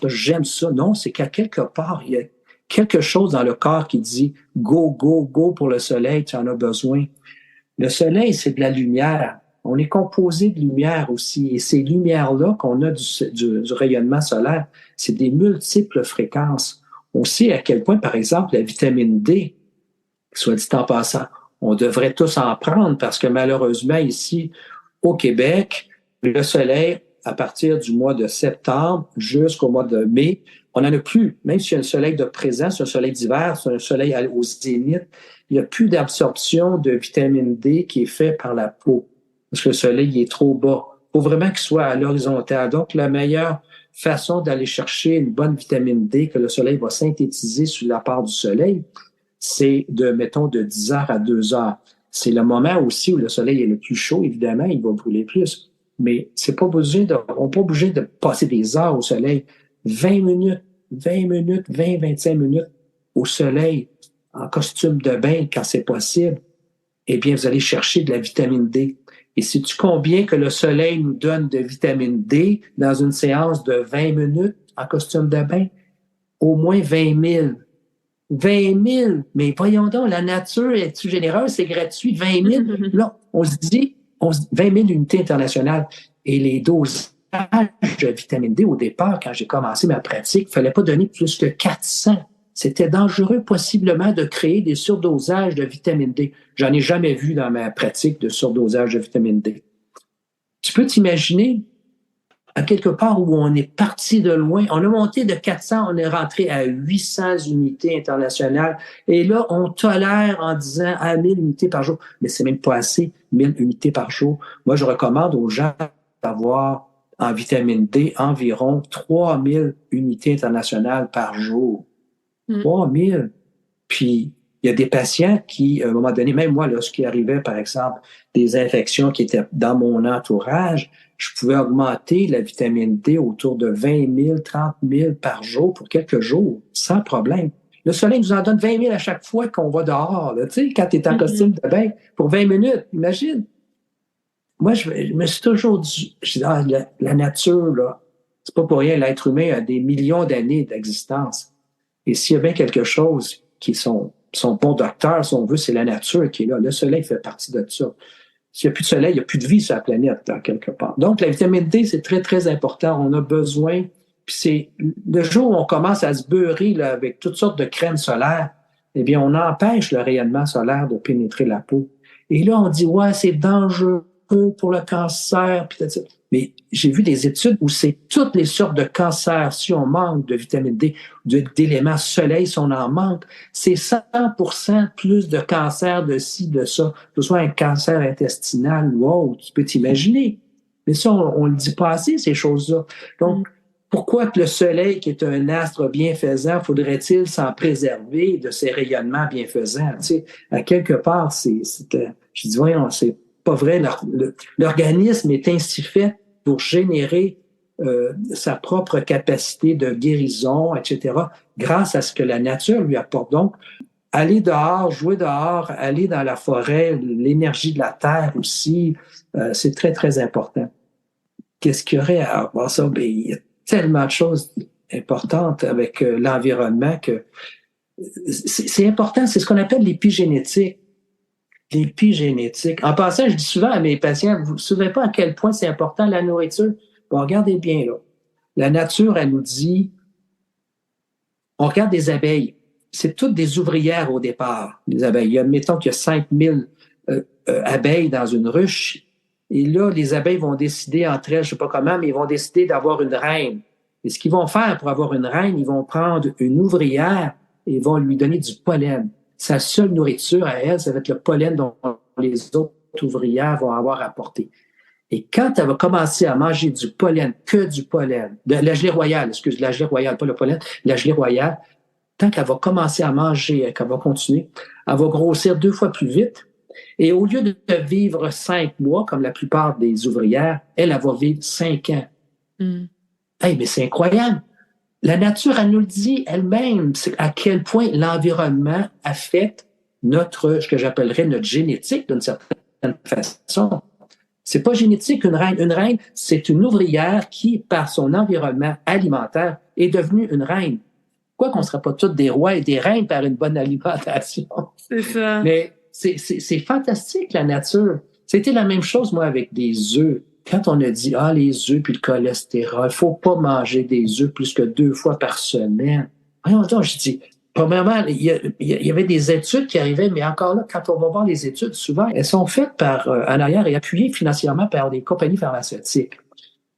j'aime ça. Non, c'est qu'à quelque part, il y a quelque chose dans le corps qui dit go, go, go pour le soleil, tu en as besoin. Le soleil, c'est de la lumière. On est composé de lumière aussi. Et ces lumières-là qu'on a du rayonnement solaire, c'est des multiples fréquences. On sait à quel point, par exemple, la vitamine D, soit dit en passant, on devrait tous en prendre parce que malheureusement, ici, au Québec, le soleil, à partir du mois de septembre jusqu'au mois de mai, on n'en a plus. Même s'il y a un soleil de présence, un soleil d'hiver, c'est un soleil au zénith, il n'y a plus d'absorption de vitamine D qui est fait par la peau. Parce que le soleil est trop bas. Il faut vraiment qu'il soit à l'horizontale. Donc, la meilleure façon d'aller chercher une bonne vitamine D que le soleil va synthétiser sur la part du soleil, c'est mettons, de 10 heures à 2 heures. C'est le moment aussi où le soleil est le plus chaud, évidemment, il va brûler plus. Mais on n'est pas obligé de passer des heures au soleil. 20 minutes, 25 minutes au soleil, en costume de bain, quand c'est possible, eh bien, vous allez chercher de la vitamine D. Et sais-tu combien que le soleil nous donne de vitamine D dans une séance de 20 minutes en costume de bain? Au moins 20 000. 20 000! Mais voyons donc, la nature est-tu généreuse? C'est gratuit, 20 000. Là, on se dit 20 000 unités internationales. Et les dosages de vitamine D, au départ, quand j'ai commencé ma pratique, il ne fallait pas donner plus que 400. C'était dangereux possiblement de créer des surdosages de vitamine D. J'en ai jamais vu dans ma pratique de surdosage de vitamine D. Tu peux t'imaginer à quelque part où on est parti de loin. On a monté de 400, on est rentré à 800 unités internationales. Et là, on tolère en disant 1000 unités par jour. Mais c'est même pas assez, 1000 unités par jour. Moi, je recommande aux gens d'avoir en vitamine D environ 3000 unités internationales par jour. 3000. Puis, il y a des patients qui, à un moment donné, même moi, lorsqu'il arrivait, par exemple, des infections qui étaient dans mon entourage, je pouvais augmenter la vitamine D autour de 20 000, 30 000 par jour pour quelques jours, sans problème. Le soleil nous en donne 20 000 à chaque fois qu'on va dehors. Tu sais, quand tu es en costume de bain, pour 20 minutes, imagine. moi, je me suis toujours dit, la nature, là, c'est pas pour rien, l'être humain a des millions d'années d'existence. Et s'il y a bien quelque chose qui sont bon docteur, si on veut, c'est la nature qui est là. Le soleil fait partie de ça. S'il n'y a plus de soleil, il n'y a plus de vie sur la planète, là, quelque part. Donc, la vitamine D, c'est très, très important. On a besoin. Puis c'est le jour où on commence à se beurrer là, avec toutes sortes de crèmes solaires, eh bien, on empêche le rayonnement solaire de pénétrer la peau. Et là, on dit, ouais, c'est dangereux pour le cancer. Puis mais j'ai vu des études où c'est toutes les sortes de cancers. Si on manque de vitamine D, d'éléments soleil, si on en manque, c'est 100% plus de cancer de ci, de ça, que ce soit un cancer intestinal ou autre. Tu peux t'imaginer. Mais ça, on le dit pas assez, ces choses-là. Donc, pourquoi que le soleil, qui est un astre bienfaisant, faudrait-il s'en préserver de ses rayonnements bienfaisants? Tu sais, à quelque part, je dis, voyons, c'est pas vrai. L'organisme est ainsi fait pour générer sa propre capacité de guérison, etc., grâce à ce que la nature lui apporte. Donc, aller dehors, jouer dehors, aller dans la forêt, l'énergie de la terre aussi, c'est très, très important. Qu'est-ce qu'il y aurait à avoir ça? Bien, il y a tellement de choses importantes avec l'environnement que c'est important. C'est ce qu'on appelle l'épigénétique. L'épigénétique. En passant, je dis souvent à mes patients, vous ne savez pas à quel point c'est important la nourriture? Bon, regardez bien là. La nature, elle nous dit, on regarde des abeilles. C'est toutes des ouvrières au départ, les abeilles. Mettons qu'il y a 5000 abeilles dans une ruche. Et là, les abeilles vont décider entre elles, je ne sais pas comment, mais ils vont décider d'avoir une reine. Et ce qu'ils vont faire pour avoir une reine, ils vont prendre une ouvrière et ils vont lui donner du pollen. Sa seule nourriture à elle, ça va être le pollen dont les autres ouvrières vont avoir apporté. Et quand elle va commencer à manger du pollen, que du pollen, de la gelée royale, la gelée royale, pas le pollen, la gelée royale, tant qu'elle va commencer à manger, qu'elle va continuer, elle va grossir 2 fois plus vite. Et au lieu de vivre 5 mois, comme la plupart des ouvrières, elle va vivre 5 ans. Hey, mais c'est incroyable. La nature, elle nous le dit elle-même, c'est à quel point l'environnement affecte ce que j'appellerais notre génétique d'une certaine façon. C'est pas génétique, une reine. Une reine, c'est une ouvrière qui, par son environnement alimentaire, est devenue une reine. Pourquoi qu'on ne serait pas tous des rois et des reines par une bonne alimentation? C'est ça. Mais c'est fantastique, la nature. C'était la même chose, moi, avec des œufs. Quand on a dit, les œufs puis le cholestérol, faut pas manger des œufs plus que 2 fois par semaine. Voyons donc, je dis, premièrement, il y avait des études qui arrivaient, mais encore là, quand on va voir les études, souvent, elles sont faites en arrière et appuyées financièrement par des compagnies pharmaceutiques.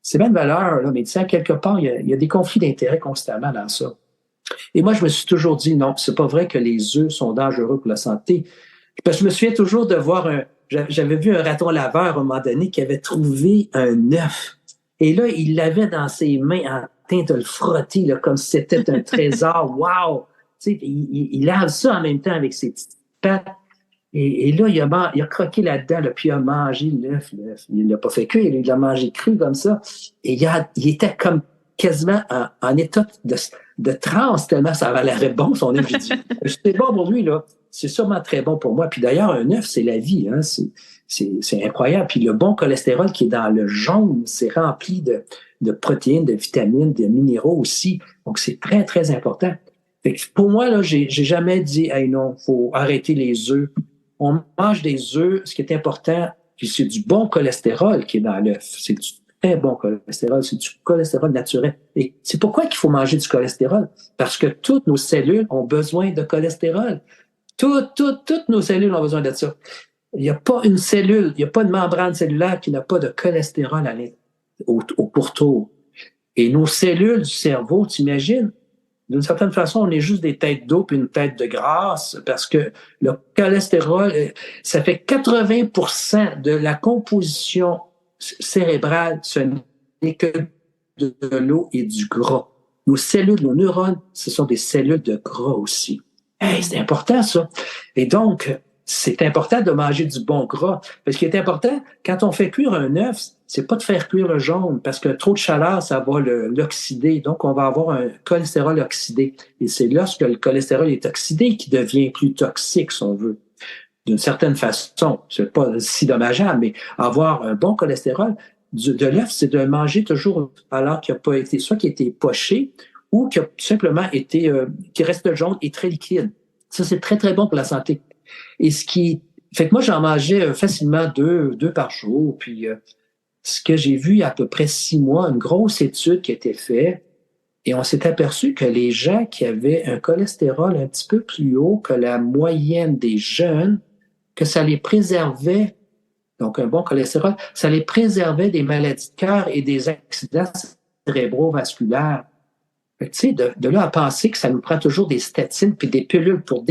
C'est bien de valeur, là, mais tu sais, quelque part, il y a des conflits d'intérêts constamment dans ça. Et moi, je me suis toujours dit, non, c'est pas vrai que les œufs sont dangereux pour la santé. Parce que je me souviens toujours de voir j'avais vu un raton laveur à un moment donné qui avait trouvé un œuf. Et là, il l'avait dans ses mains en train de le frotter, là, comme si c'était un trésor. Wow! Tu sais, il lave ça en même temps avec ses petites pattes. Et là, il a croqué là-dedans, là, puis il a mangé l'œuf. Il l'a pas fait cuire, il l'a mangé cru comme ça. Et il était comme quasiment en état de transe, tellement ça avait l'air bon, son œuf. J'ai dit, c'est bon pour lui, là. C'est sûrement très bon pour moi. Puis d'ailleurs, un œuf, c'est la vie. Hein? C'est incroyable. Puis le bon cholestérol qui est dans le jaune, c'est rempli de protéines, de vitamines, de minéraux aussi. Donc, c'est très, très important. Fait que pour moi, là, j'ai jamais dit, hey, non, faut arrêter les œufs. On mange des œufs. Ce qui est important, puis c'est du bon cholestérol qui est dans l'œuf. C'est du très bon cholestérol. C'est du cholestérol naturel. Et c'est pourquoi qu'il faut manger du cholestérol? Parce que toutes nos cellules ont besoin de cholestérol. Toutes nos cellules ont besoin de ça. Il n'y a pas une cellule, il n'y a pas de membrane cellulaire qui n'a pas de cholestérol au pourtour. Et nos cellules du cerveau, t'imagines, d'une certaine façon, on est juste des têtes d'eau puis une tête de graisse parce que le cholestérol, ça fait 80% de la composition cérébrale, ce n'est que de l'eau et du gras. Nos cellules, nos neurones, ce sont des cellules de gras aussi. Hey, c'est important, ça. Et donc, c'est important de manger du bon gras. Parce qu'il est important, quand on fait cuire un œuf, c'est pas de faire cuire le jaune, parce que trop de chaleur, ça va l'oxyder. Donc, on va avoir un cholestérol oxydé. Et c'est lorsque le cholestérol est oxydé qu'il devient plus toxique, si on veut. d'une certaine façon, c'est pas si dommageable, mais avoir un bon cholestérol de l'œuf, c'est de manger toujours alors qu'il n'a pas été, soit qu'il a été poché ou qu'il a simplement été, qui reste jaune et très liquide. Ça, c'est très, très bon pour la santé. Et fait que moi, j'en mangeais facilement deux par jour. Puis, ce que j'ai vu il y a à peu près 6 mois, une grosse étude qui a été faite, et on s'est aperçu que les gens qui avaient un cholestérol un petit peu plus haut que la moyenne des jeunes, que ça les préservait, donc un bon cholestérol, ça les préservait des maladies de cœur et des accidents cérébrovasculaires. Tu sais, de là à penser que ça nous prend toujours des statines puis des pilules pour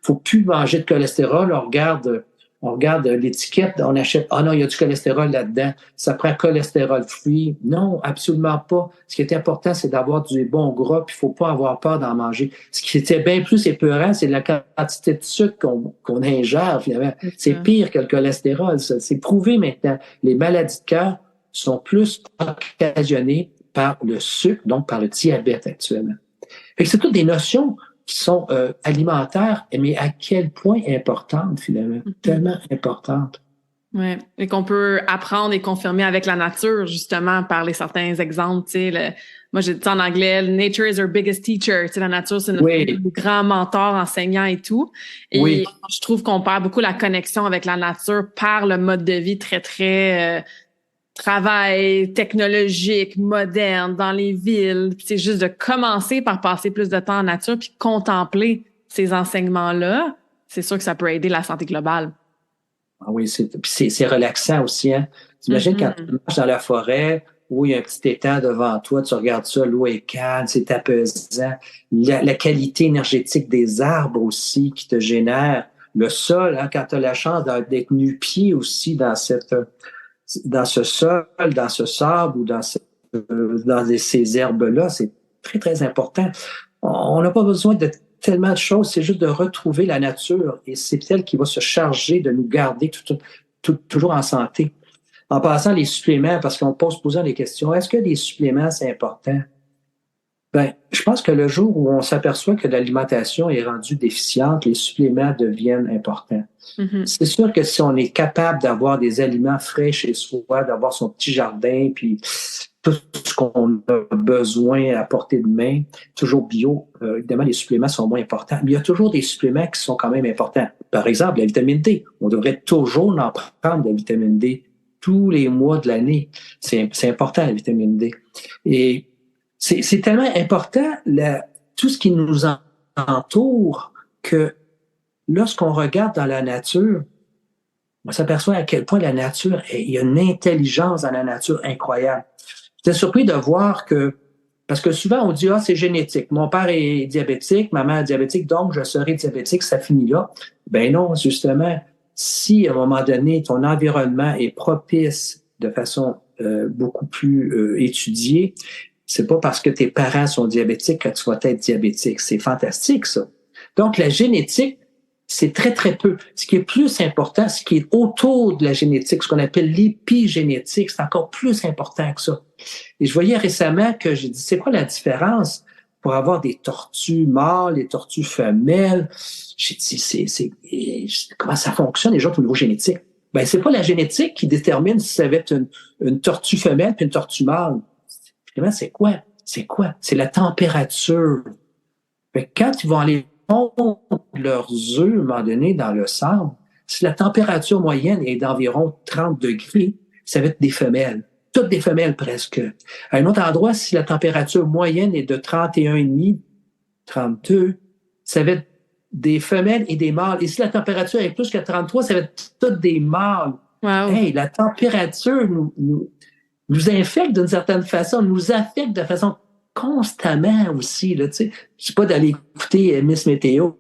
faut plus manger de cholestérol, on regarde l'étiquette, on achète, non, il y a du cholestérol là-dedans, ça prend cholestérol free. Non, absolument pas. Ce qui est important, c'est d'avoir du bon gras, puis il faut pas avoir peur d'en manger. Ce qui était bien plus épeurant, c'est la quantité de sucre qu'on ingère, finalement. C'est pire que le cholestérol, ça. C'est prouvé maintenant. Les maladies de cœur sont plus occasionnées par le sucre, donc par le diabète actuellement. Fait que c'est toutes des notions qui sont alimentaires, mais à quel point importantes, finalement. Tellement importantes. Oui, et qu'on peut apprendre et confirmer avec la nature, justement, par les certains exemples. Tu sais, moi, j'ai dit en anglais, nature is our biggest teacher. Tu sais, la nature, c'est notre plus grand mentor, enseignant et tout. Et je trouve qu'on perd beaucoup la connexion avec la nature par le mode de vie très, très travail technologique, moderne, dans les villes. Puis c'est juste de commencer par passer plus de temps en nature puis contempler ces enseignements-là. C'est sûr que ça peut aider la santé globale. Ah oui, c'est relaxant aussi. Hein? T'imagines quand tu marches dans la forêt où il y a un petit étang devant toi, tu regardes ça, l'eau est calme, c'est apaisant. La qualité énergétique des arbres aussi qui te génère. Le sol, hein, quand tu as la chance d'être nu-pied aussi dans ce sol, dans ce sable ou dans ces herbes-là, c'est très, très important. On n'a pas besoin de tellement de choses, c'est juste de retrouver la nature et c'est elle qui va se charger de nous garder toujours en santé. En passant, les suppléments, parce qu'on pose posant des questions, est-ce que les suppléments, c'est important? Ben, je pense que le jour où on s'aperçoit que l'alimentation est rendue déficiente, les suppléments deviennent importants. C'est sûr que si on est capable d'avoir des aliments frais chez soi, d'avoir son petit jardin, puis tout ce qu'on a besoin à portée de main, toujours bio, évidemment, les suppléments sont moins importants. Mais il y a toujours des suppléments qui sont quand même importants. Par exemple, la vitamine D. On devrait toujours en prendre de la vitamine D tous les mois de l'année. C'est important, la vitamine D. Et c'est tellement important, tout ce qui nous entoure, que lorsqu'on regarde dans la nature, on s'aperçoit à quel point la nature, il y a une intelligence dans la nature incroyable. J'étais surpris de voir parce que souvent on dit, c'est génétique. Mon père est diabétique, ma mère est diabétique, donc je serai diabétique, ça finit là. Ben non, justement, si à un moment donné, ton environnement est propice de façon beaucoup plus étudiée, c'est pas parce que tes parents sont diabétiques que tu vas être diabétique. C'est fantastique, ça. Donc, la génétique, c'est très, très peu. Ce qui est plus important, ce qui est autour de la génétique, ce qu'on appelle l'épigénétique, c'est encore plus important que ça. Et je voyais récemment que j'ai dit, c'est quoi la différence pour avoir des tortues mâles, des tortues femelles? J'ai dit, comment ça fonctionne déjà au niveau génétique? Ben, c'est pas la génétique qui détermine si ça va être une tortue femelle puis une tortue mâle. C'est quoi? C'est la température. Fait que quand ils vont aller pondre leurs œufs, à un moment donné, dans le sable, si la température moyenne est d'environ 30 degrés, ça va être des femelles. Toutes des femelles presque. À un autre endroit, si la température moyenne est de 31,5, 32, ça va être des femelles et des mâles. Et si la température est plus que 33, ça va être toutes des mâles. Wow. Hey, la température nous infecte d'une certaine façon, nous affecte de façon constamment aussi. Là, tu sais. Je sais pas d'aller écouter Miss Météo,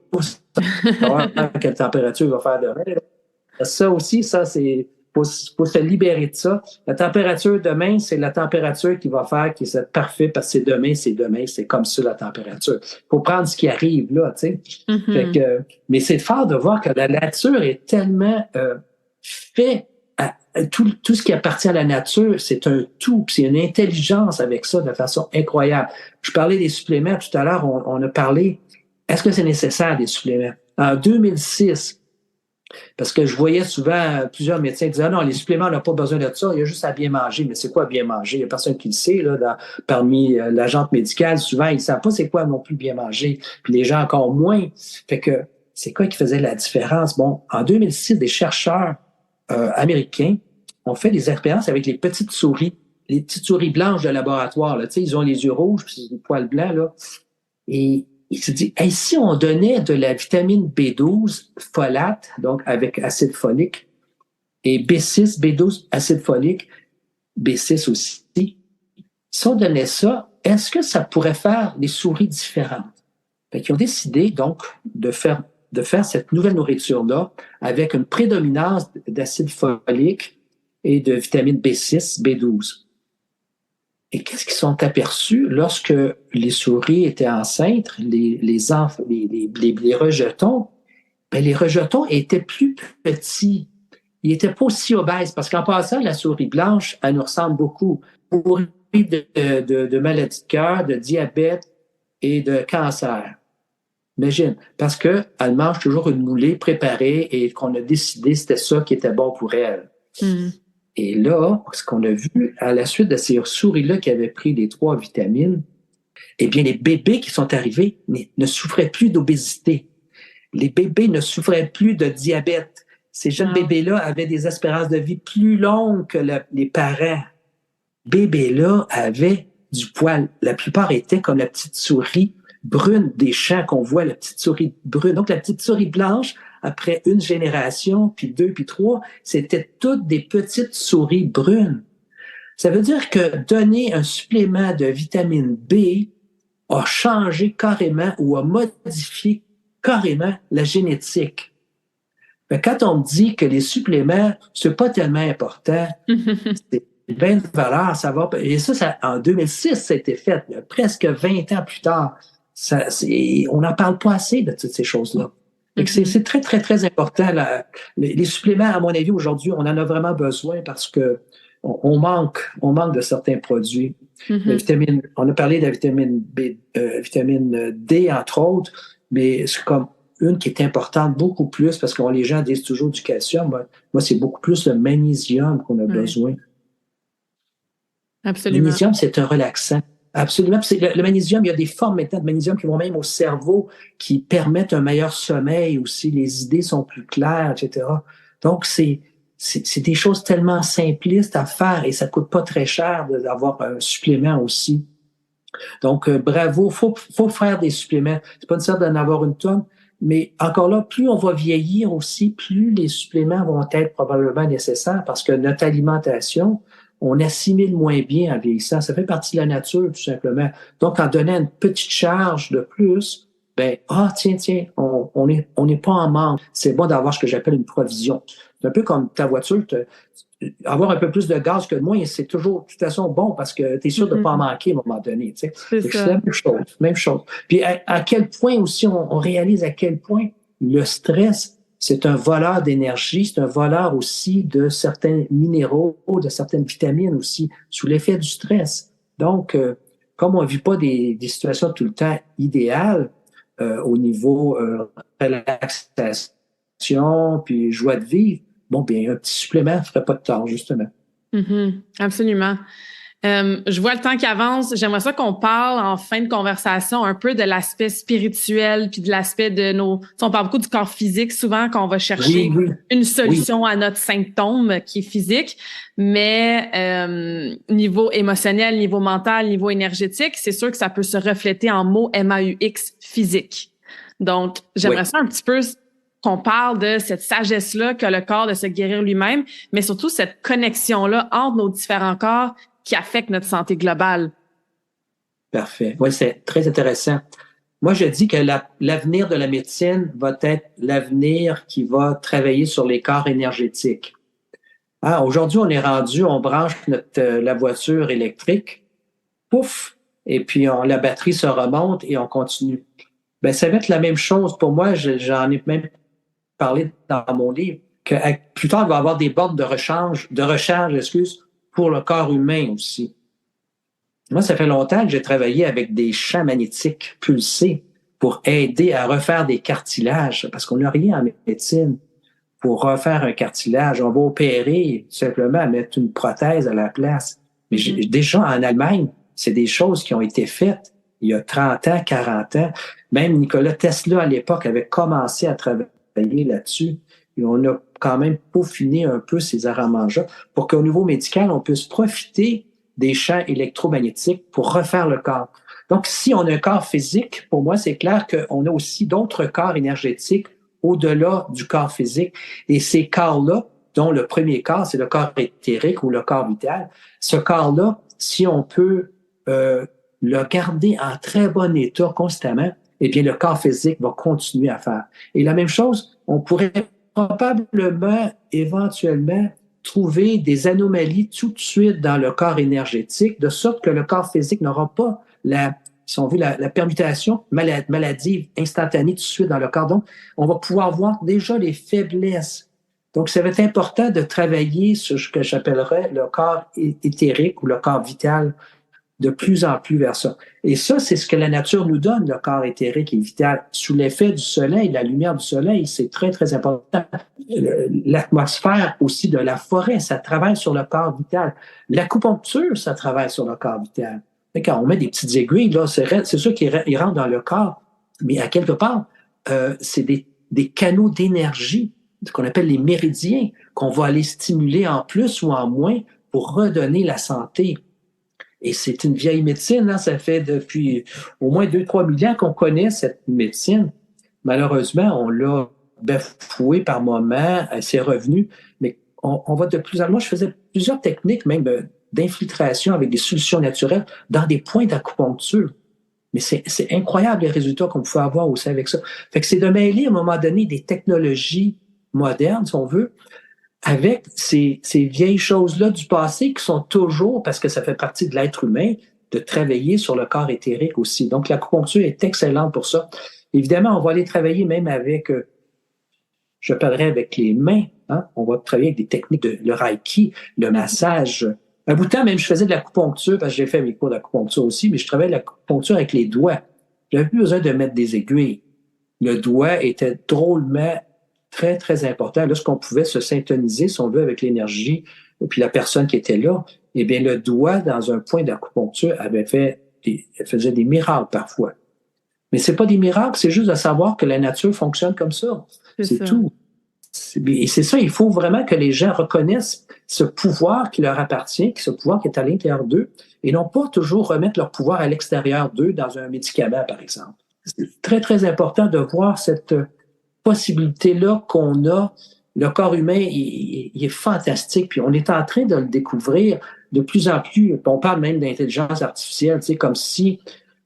savoir quelle température va faire demain. Ça aussi, c'est faut se libérer de ça. La température demain, c'est la température qui va faire que c'est parfait parce que c'est demain, c'est comme ça la température. Faut prendre ce qui arrive là, tu sais. Fait que, mais c'est fort de voir que la nature est tellement fait. Tout ce qui appartient à la nature, c'est un tout, puis c'est une intelligence avec ça de façon incroyable. Je parlais des suppléments tout à l'heure, on a parlé, est-ce que c'est nécessaire des suppléments? En 2006, Parce que je voyais souvent plusieurs médecins dire, ah non, les suppléments, on n'a pas besoin de ça, il y a juste à bien manger. Mais c'est quoi bien manger? Il n'y a personne qui le sait, là, parmi la gente médicale. Souvent, ils ne savent pas c'est quoi non plus bien manger. Puis les gens encore moins. Fait que c'est quoi qui faisait la différence? Bon, en 2006, des chercheurs américains ont fait des expériences avec les petites souris blanches de laboratoire. Là. Tu sais, ils ont les yeux rouges, puis des poils blancs, là. Et il se dit, hey, si on donnait de la vitamine B12 folate, donc avec acide folique, et B6, B12, acide folique, B6 aussi, si on donnait ça, est-ce que ça pourrait faire des souris différentes? Fait qu'ils ont décidé donc de faire cette nouvelle nourriture-là avec une prédominance d'acide folique et de vitamine B6, B12. Et qu'est-ce qu'ils sont aperçus lorsque les souris étaient enceintes, les rejetons? Ben, les rejetons étaient plus petits. Ils n'étaient pas aussi obèses parce qu'en passant, la souris blanche, elle nous ressemble beaucoup. Souris de maladies de cœur, de diabète et de cancer. Imagine, parce qu'elle mange toujours une moulée préparée et qu'on a décidé que c'était ça qui était bon pour elle. Mm. Et là, ce qu'on a vu, à la suite de ces souris-là qui avaient pris les 3 vitamines, eh bien, les bébés qui sont arrivés ne souffraient plus d'obésité. Les bébés ne souffraient plus de diabète. Ces jeunes bébés-là avaient des espérances de vie plus longues que les parents. Bébés-là avaient du poil. La plupart étaient comme la petite souris brune des champs qu'on voit, la petite souris brune. Donc, la petite souris blanche, après une génération, puis 2, puis 3, c'était toutes des petites souris brunes. Ça veut dire que donner un supplément de vitamine B a changé carrément ou a modifié carrément la génétique. Mais quand on me dit que les suppléments, c'est pas tellement important, c'est bien de valeur, ça va. Et ça, en 2006, ça a été fait, presque 20 ans plus tard. On n'en parle pas assez de toutes ces choses-là. C'est très, très, très important. Les suppléments, à mon avis, aujourd'hui, on en a vraiment besoin parce que on manque de certains produits. La vitamine, on a parlé de la vitamine D, entre autres, mais c'est comme une qui est importante beaucoup plus parce que les gens disent toujours du calcium. Moi, c'est beaucoup plus le magnésium qu'on a besoin. Absolument. Le magnésium, c'est un relaxant. Absolument. Le magnésium, il y a des formes maintenant de magnésium qui vont même au cerveau, qui permettent un meilleur sommeil aussi. Les idées sont plus claires, etc. Donc, c'est des choses tellement simplistes à faire et ça coûte pas très cher d'avoir un supplément aussi. Donc, bravo. Faut faire des suppléments. C'est pas nécessaire d'en avoir une tonne, mais encore là, plus on va vieillir aussi, plus les suppléments vont être probablement nécessaires parce que notre alimentation, on assimile moins bien en vieillissant. Ça fait partie de la nature, tout simplement. Donc, en donnant une petite charge de plus, tiens, on n'est pas en manque. C'est bon d'avoir ce que j'appelle une provision. C'est un peu comme ta voiture, avoir un peu plus de gaz que moi, c'est toujours, de toute façon, bon parce que tu es sûr de ne pas en manquer à un moment donné. Tu sais. C'est la même chose. Puis à quel point aussi, on réalise à quel point le stress, c'est un voleur d'énergie, c'est un voleur aussi de certains minéraux, de certaines vitamines aussi, sous l'effet du stress. Donc, comme on ne vit pas des situations tout le temps idéales au niveau relaxation puis joie de vivre, un petit supplément ne ferait pas de tort, justement. Absolument. Je vois le temps qui avance. J'aimerais ça qu'on parle en fin de conversation un peu de l'aspect spirituel puis de l'aspect de nos... On parle beaucoup du corps physique souvent quand on va chercher une solution à notre symptôme qui est physique, mais niveau émotionnel, niveau mental, niveau énergétique, c'est sûr que ça peut se refléter en mots MAUX physique. Donc, j'aimerais ça un petit peu qu'on parle de cette sagesse-là qu'a le corps de se guérir lui-même, mais surtout cette connexion-là entre nos différents corps qui affecte notre santé globale. Parfait. Oui, c'est très intéressant. Moi, je dis que l'avenir de la médecine va être l'avenir qui va travailler sur les corps énergétiques. Aujourd'hui, on est rendu, on branche la voiture électrique, pouf, et puis la batterie se remonte et on continue. Ça va être la même chose pour moi. J'en ai même parlé dans mon livre, que plus tard, il va y avoir des bornes de recharge, pour le corps humain aussi. Moi, ça fait longtemps que j'ai travaillé avec des champs magnétiques pulsés pour aider à refaire des cartilages, parce qu'on n'a rien en médecine. pour refaire un cartilage. On va opérer simplement à mettre une prothèse à la place. Mais déjà, en Allemagne, c'est des choses qui ont été faites il y a 30 ans, 40 ans. Même Nikola Tesla, à l'époque, avait commencé à travailler là-dessus. Et on a quand même peaufiné un peu ces arrangements-là pour qu'au niveau médical, on puisse profiter des champs électromagnétiques pour refaire le corps. Donc, si on a un corps physique, pour moi, c'est clair qu'on a aussi d'autres corps énergétiques au-delà du corps physique. Et ces corps-là, dont le premier corps, c'est le corps éthérique ou le corps vital, ce corps-là, si on peut le garder en très bon état constamment, eh bien, le corps physique va continuer à faire. Et la même chose, on pourrait probablement, éventuellement, trouver des anomalies tout de suite dans le corps énergétique, de sorte que le corps physique n'aura pas si on veut, la permutation maladive instantanée tout de suite dans le corps. Donc, on va pouvoir voir déjà les faiblesses. Donc, ça va être important de travailler sur ce que j'appellerais le corps éthérique ou le corps vital de plus en plus vers ça. Et ça, c'est ce que la nature nous donne, le corps éthérique et vital. Sous l'effet du soleil, la lumière du soleil, c'est très, très important. L'atmosphère aussi de la forêt, ça travaille sur le corps vital. L'acupuncture, ça travaille sur le corps vital. Et quand on met des petites aiguilles, là, c'est sûr qu'ils rentrent dans le corps, mais à quelque part, c'est des canaux d'énergie, ce qu'on appelle les méridiens, qu'on va aller stimuler en plus ou en moins pour redonner la santé. Et c'est une vieille médecine, hein, ça fait depuis au moins 2-3 000 ans qu'on connaît cette médecine. Malheureusement, on l'a bafouée par moments, c'est revenu, mais on va de plus en plus. Moi, je faisais plusieurs techniques, même d'infiltration avec des solutions naturelles dans des points d'acupuncture. Mais c'est incroyable les résultats qu'on pouvait avoir aussi avec ça. Fait que c'est de mêler à un moment donné des technologies modernes, si on veut, avec ces vieilles choses-là du passé qui sont toujours, parce que ça fait partie de l'être humain, de travailler sur le corps éthérique aussi. Donc, l'acupuncture est excellente pour ça. Évidemment, on va aller travailler même avec, je parlerai avec les mains, hein? On va travailler avec des techniques le reiki, le massage. Un bout de temps, même, je faisais de l'acupuncture, parce que j'ai fait mes cours d'acupuncture aussi, mais je travaillais l'acupuncture avec les doigts. J'avais plus besoin de mettre des aiguilles. Le doigt était drôlement très, très important. Lorsqu'on pouvait se syntoniser, si on veut, avec l'énergie, et puis la personne qui était là, eh bien, le doigt, dans un point d'acupuncture, faisait des miracles parfois. Mais c'est pas des miracles, c'est juste de savoir que la nature fonctionne comme ça. C'est tout. Et c'est ça, il faut vraiment que les gens reconnaissent ce pouvoir qui leur appartient, ce pouvoir qui est à l'intérieur d'eux, et non pas toujours remettre leur pouvoir à l'extérieur d'eux dans un médicament, par exemple. C'est très, très important de voir cette possibilité-là qu'on a. Le corps humain, il est fantastique, puis on est en train de le découvrir de plus en plus. On parle même d'intelligence artificielle, tu sais, comme si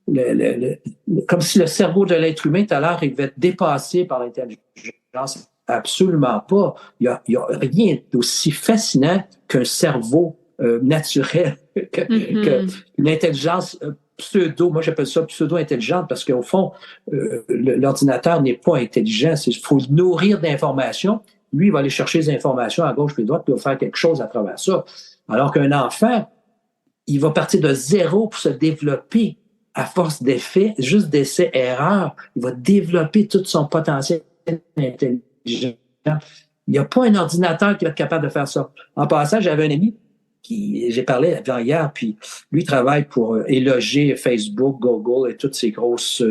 le cerveau de l'être humain, tout à l'heure, il va être dépassé par l'intelligence. Absolument pas. Il y a rien d'aussi fascinant qu'un cerveau naturel, qu'une intelligence moi j'appelle ça pseudo-intelligente parce qu'au fond, l'ordinateur n'est pas intelligent. Il faut le nourrir d'informations. Lui, il va aller chercher des informations à gauche et à droite, puis il va faire quelque chose à travers ça. Alors qu'un enfant, il va partir de zéro pour se développer à force d'effets, juste d'essais-erreurs. Il va développer tout son potentiel intelligent. Il n'y a pas un ordinateur qui va être capable de faire ça. En passant, j'avais un ami j'ai parlé hier, puis lui travaille pour éloger Facebook, Google et toutes ces grosses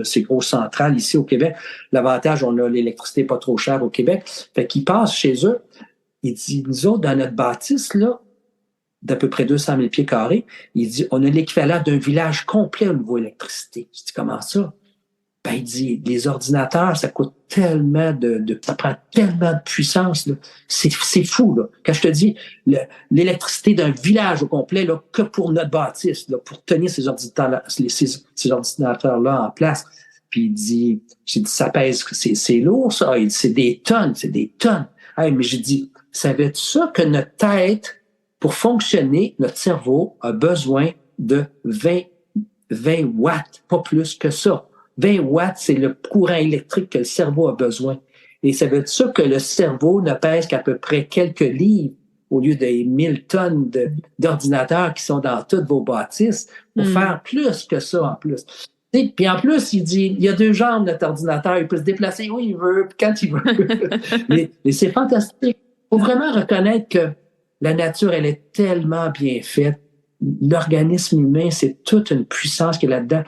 centrales ici au Québec. L'avantage, on a l'électricité pas trop chère au Québec. Fait qu'il passe chez eux. Il dit, nous autres, dans notre bâtisse, là, d'à peu près 200 000 pieds carrés, il dit, on a l'équivalent d'un village complet au niveau électricité. Je dis, comment ça? Ben, il dit, les ordinateurs, ça coûte tellement ça prend tellement de puissance, là. C'est fou, là. Quand je te dis, l'électricité d'un village au complet, là, que pour notre bâtisse, là, pour tenir ces ordinateurs-là en place. Puis j'ai dit, ça pèse, c'est lourd, ça. Il dit, c'est des tonnes. Hey, mais j'ai dit, savais-tu ça que notre tête, pour fonctionner, notre cerveau a besoin de 20 watts, pas plus que ça. 20 watts, c'est le courant électrique que le cerveau a besoin. Et ça veut dire ça que le cerveau ne pèse qu'à peu près quelques livres au lieu des 1000 tonnes d'ordinateurs qui sont dans toutes vos bâtisses pour faire plus que ça en plus. Puis en plus, il dit, il y a 2 jambes, notre ordinateur, il peut se déplacer où il veut, puis quand il veut. mais c'est fantastique. Il faut vraiment reconnaître que la nature, elle est tellement bien faite. L'organisme humain, c'est toute une puissance qui est là-dedans.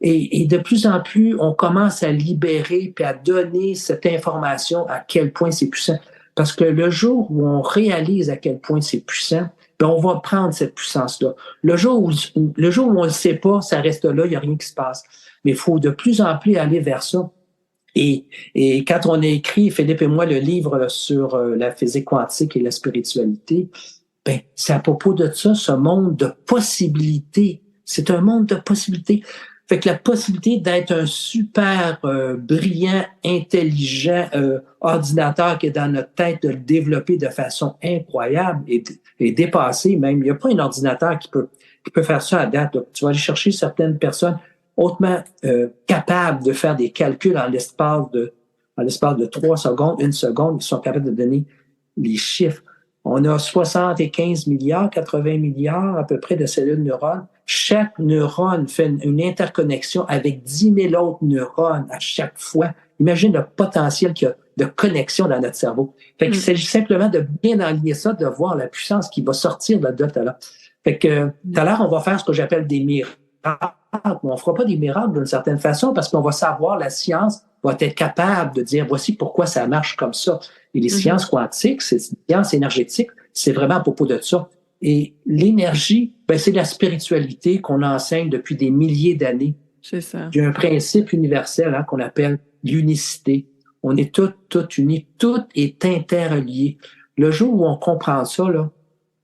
Et de plus en plus, on commence à libérer puis à donner cette information à quel point c'est puissant. Parce que le jour où on réalise à quel point c'est puissant, ben on va prendre cette puissance-là. Le jour où on ne le sait pas, ça reste là, il n'y a rien qui se passe. Mais il faut de plus en plus aller vers ça. Et quand on a écrit, Philippe et moi, le livre là, sur la physique quantique et la spiritualité, ben c'est à propos de ça, ce monde de possibilités. C'est un monde de possibilités. Fait que la possibilité d'être un super brillant, intelligent ordinateur qui est dans notre tête, de le développer de façon incroyable et dépasser même. Il n'y a pas un ordinateur qui peut faire ça à date. Donc, tu vas aller chercher certaines personnes hautement capables de faire des calculs en l'espace de 3 secondes, 1 seconde, ils sont capables de donner les chiffres. On a 75 milliards, 80 milliards à peu près de cellules neurones. Chaque neurone fait une interconnexion avec 10 000 autres neurones à chaque fois. Imagine le potentiel qu'il y a de connexion dans notre cerveau. Fait qu'il s'agit simplement de bien aligner ça, de voir la puissance qui va sortir de là-dedans tout à l'heure. Fait que tout à l'heure, on va faire ce que j'appelle des miracles. On fera pas des miracles d'une certaine façon parce qu'on va savoir, la science va être capable de dire voici pourquoi ça marche comme ça. Et les sciences quantiques, c'est une science énergétique, c'est vraiment à propos de ça. Et l'énergie, ben, c'est la spiritualité qu'on enseigne depuis des milliers d'années. C'est ça. Il y a un principe universel qu'on appelle l'unicité. On est toutes unis, tout est interrelié. Le jour où on comprend ça, là, à un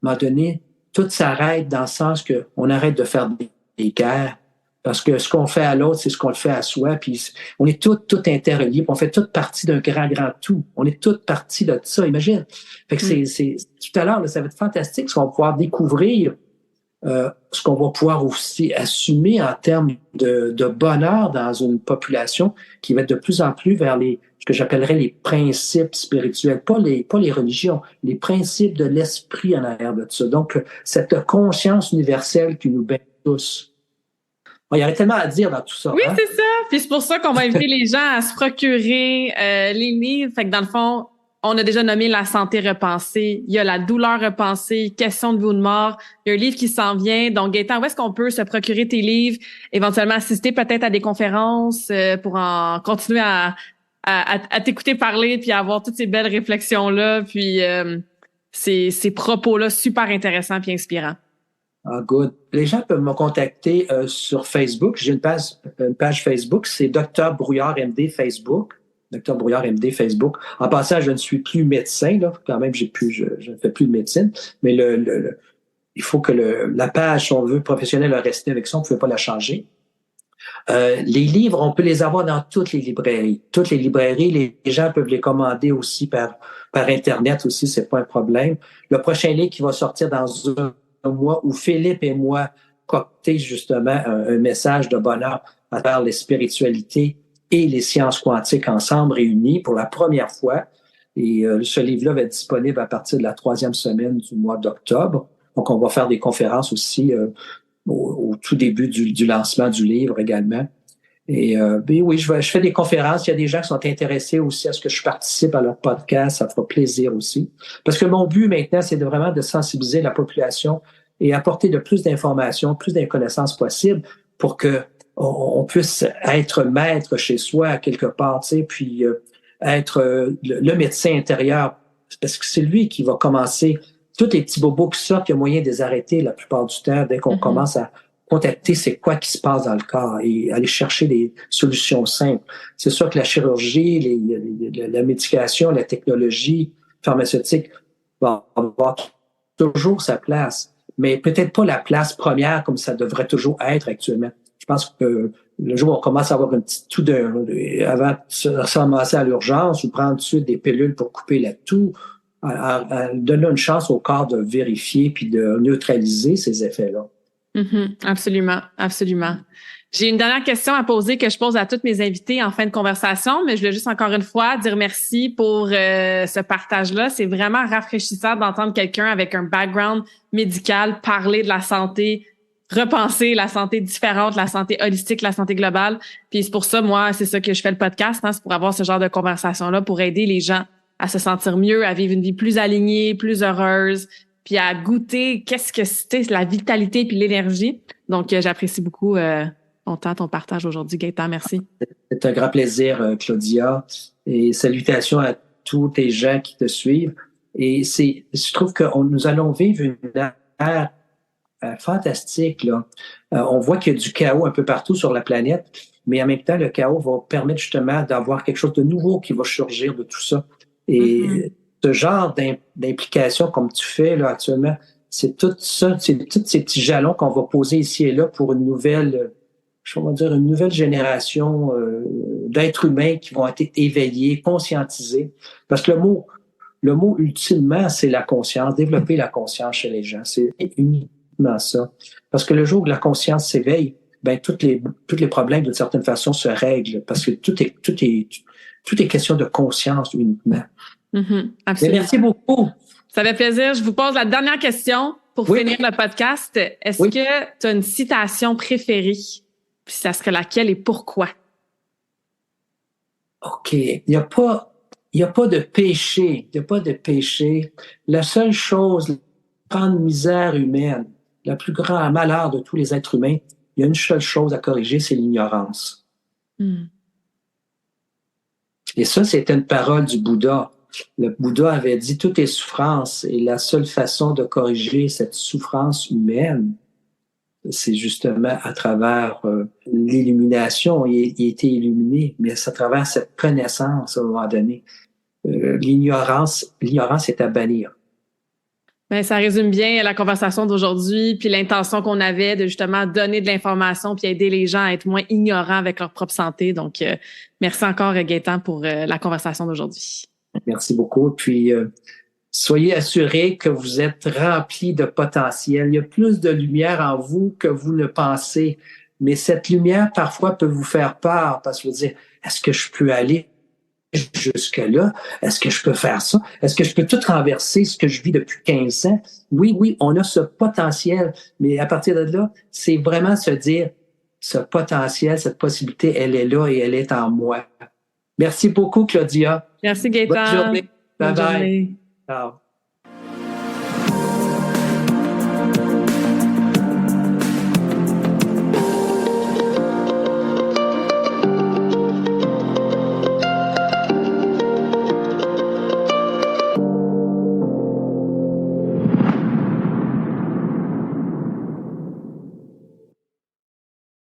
moment donné, tout s'arrête dans le sens qu'on arrête de faire des guerres. Parce que ce qu'on fait à l'autre, c'est ce qu'on le fait à soi. Puis on est tout interreliés. On fait toute partie d'un grand tout. On est toute partie de ça. Imagine. Fait que c'est tout à l'heure, là, ça va être fantastique ce qu'on va pouvoir découvrir, ce qu'on va pouvoir aussi assumer en termes de bonheur dans une population qui va être de plus en plus vers ce que j'appellerais les principes spirituels, pas les religions, les principes de l'esprit en arrière de ça. Donc, cette conscience universelle qui nous baigne tous. Il y aurait tellement à dire dans tout ça. Oui, c'est ça. Puis c'est pour ça qu'on va inviter les gens à se procurer les livres. Fait que dans le fond, on a déjà nommé La santé repensée. Il y a La douleur repensée, Question de vie ou de mort. Il y a un livre qui s'en vient. Donc, Gaëtan, où est-ce qu'on peut se procurer tes livres, éventuellement assister peut-être à des conférences pour en continuer à t'écouter parler puis à avoir toutes ces belles réflexions-là puis ces propos-là super intéressants puis inspirants? Ah, good. Les gens peuvent me contacter sur Facebook. J'ai une page Facebook, c'est Dr Brouillard MD Facebook. Dr Brouillard MD Facebook. En passant, je ne suis plus médecin, là. Quand même, je ne fais plus de médecine. Mais il faut que la page, si on veut, professionnelle, a resté avec ça. On ne pouvait pas la changer. Les livres, on peut les avoir dans toutes les librairies. Toutes les librairies, les gens peuvent les commander aussi par Internet aussi, c'est pas un problème. Le prochain livre qui va sortir dans un mois où Philippe et moi concocter justement un message de bonheur à travers les spiritualités et les sciences quantiques ensemble réunies pour la première fois. Et ce livre-là va être disponible à partir de la 3e semaine du mois d'octobre. Donc, on va faire des conférences aussi au tout début du lancement du livre également. Et oui, je fais des conférences. Il y a des gens qui sont intéressés aussi à ce que je participe à leur podcast. Ça fera plaisir aussi. Parce que mon but maintenant, c'est vraiment de sensibiliser la population et apporter de plus d'informations, plus de connaissances possibles pour que on puisse être maître chez soi quelque part, tu sais, puis être le médecin intérieur. Parce que c'est lui qui va commencer. Tous les petits bobos qui sortent, il y a moyen de les arrêter la plupart du temps dès qu'on commence à contacter c'est quoi qui se passe dans le corps et aller chercher des solutions simples. C'est sûr que la chirurgie, la médication, la technologie pharmaceutique va avoir toujours sa place, mais peut-être pas la place première comme ça devrait toujours être actuellement. Je pense que le jour où on commence à avoir une petite toux avant de se ramasser à l'urgence ou prendre tout de suite des pilules pour couper la toux, à donner une chance au corps de vérifier puis de neutraliser ces effets-là. Absolument, absolument. J'ai une dernière question à poser que je pose à toutes mes invités en fin de conversation, mais je voulais juste encore une fois dire merci pour ce partage-là. C'est vraiment rafraîchissant d'entendre quelqu'un avec un background médical parler de la santé repenser la santé différente, la santé holistique, la santé globale. Puis c'est pour ça, moi, c'est ça que je fais le podcast, hein, c'est pour avoir ce genre de conversation-là, pour aider les gens à se sentir mieux, à vivre une vie plus alignée, plus heureuse, puis à goûter qu'est-ce que c'était la vitalité puis l'énergie. Donc, j'apprécie beaucoup ton partage aujourd'hui, Gaëtan. Merci. C'est un grand plaisir, Claudia. Et salutations à tous tes gens qui te suivent. Et je trouve que nous allons vivre une ère fantastique, là. On voit qu'il y a du chaos un peu partout sur la planète, mais en même temps, le chaos va permettre justement d'avoir quelque chose de nouveau qui va surgir de tout ça. Et ce genre d'implication comme tu fais là actuellement, c'est tout ça, c'est tous ces petits jalons qu'on va poser ici et là pour une nouvelle génération d'êtres humains qui vont être éveillés, conscientisés. Parce que le mot ultimement, c'est la conscience, développer la conscience chez les gens. C'est uniquement ça. Parce que le jour où la conscience s'éveille, ben tous les problèmes d'une certaine façon se règlent. Parce que tout est question de conscience uniquement. Absolument. Merci beaucoup. Ça fait plaisir. Je vous pose la dernière question pour finir le podcast. Est-ce que tu as une citation préférée? Puis ça serait laquelle et pourquoi? OK. Il n'y a pas de péché. Il n'y a pas de péché. La seule chose, la plus grande misère humaine, le plus grand malheur de tous les êtres humains, il y a une seule chose à corriger, c'est l'ignorance. Et ça, c'était une parole du Bouddha. Le Bouddha avait dit tout est souffrance et la seule façon de corriger cette souffrance humaine, c'est justement à travers l'illumination. Il a été illuminé, mais c'est à travers cette connaissance à un moment donné. L'ignorance est à bannir. Ben, ça résume bien la conversation d'aujourd'hui, puis l'intention qu'on avait de justement donner de l'information puis aider les gens à être moins ignorants avec leur propre santé. Donc, merci encore, Gaëtan, pour la conversation d'aujourd'hui. Merci beaucoup. Puis, soyez assurés que vous êtes remplis de potentiel. Il y a plus de lumière en vous que vous ne pensez. Mais cette lumière, parfois, peut vous faire peur parce que vous dire, est-ce que je peux aller jusque-là? Est-ce que je peux faire ça? Est-ce que je peux tout renverser ce que je vis depuis 15 ans? Oui, on a ce potentiel. Mais à partir de là, c'est vraiment se dire, ce potentiel, cette possibilité, elle est là et elle est en moi. Merci beaucoup, Claudia. Merci, Gaëtan. Bonne journée. Bye bye. Bonne journée. Ciao.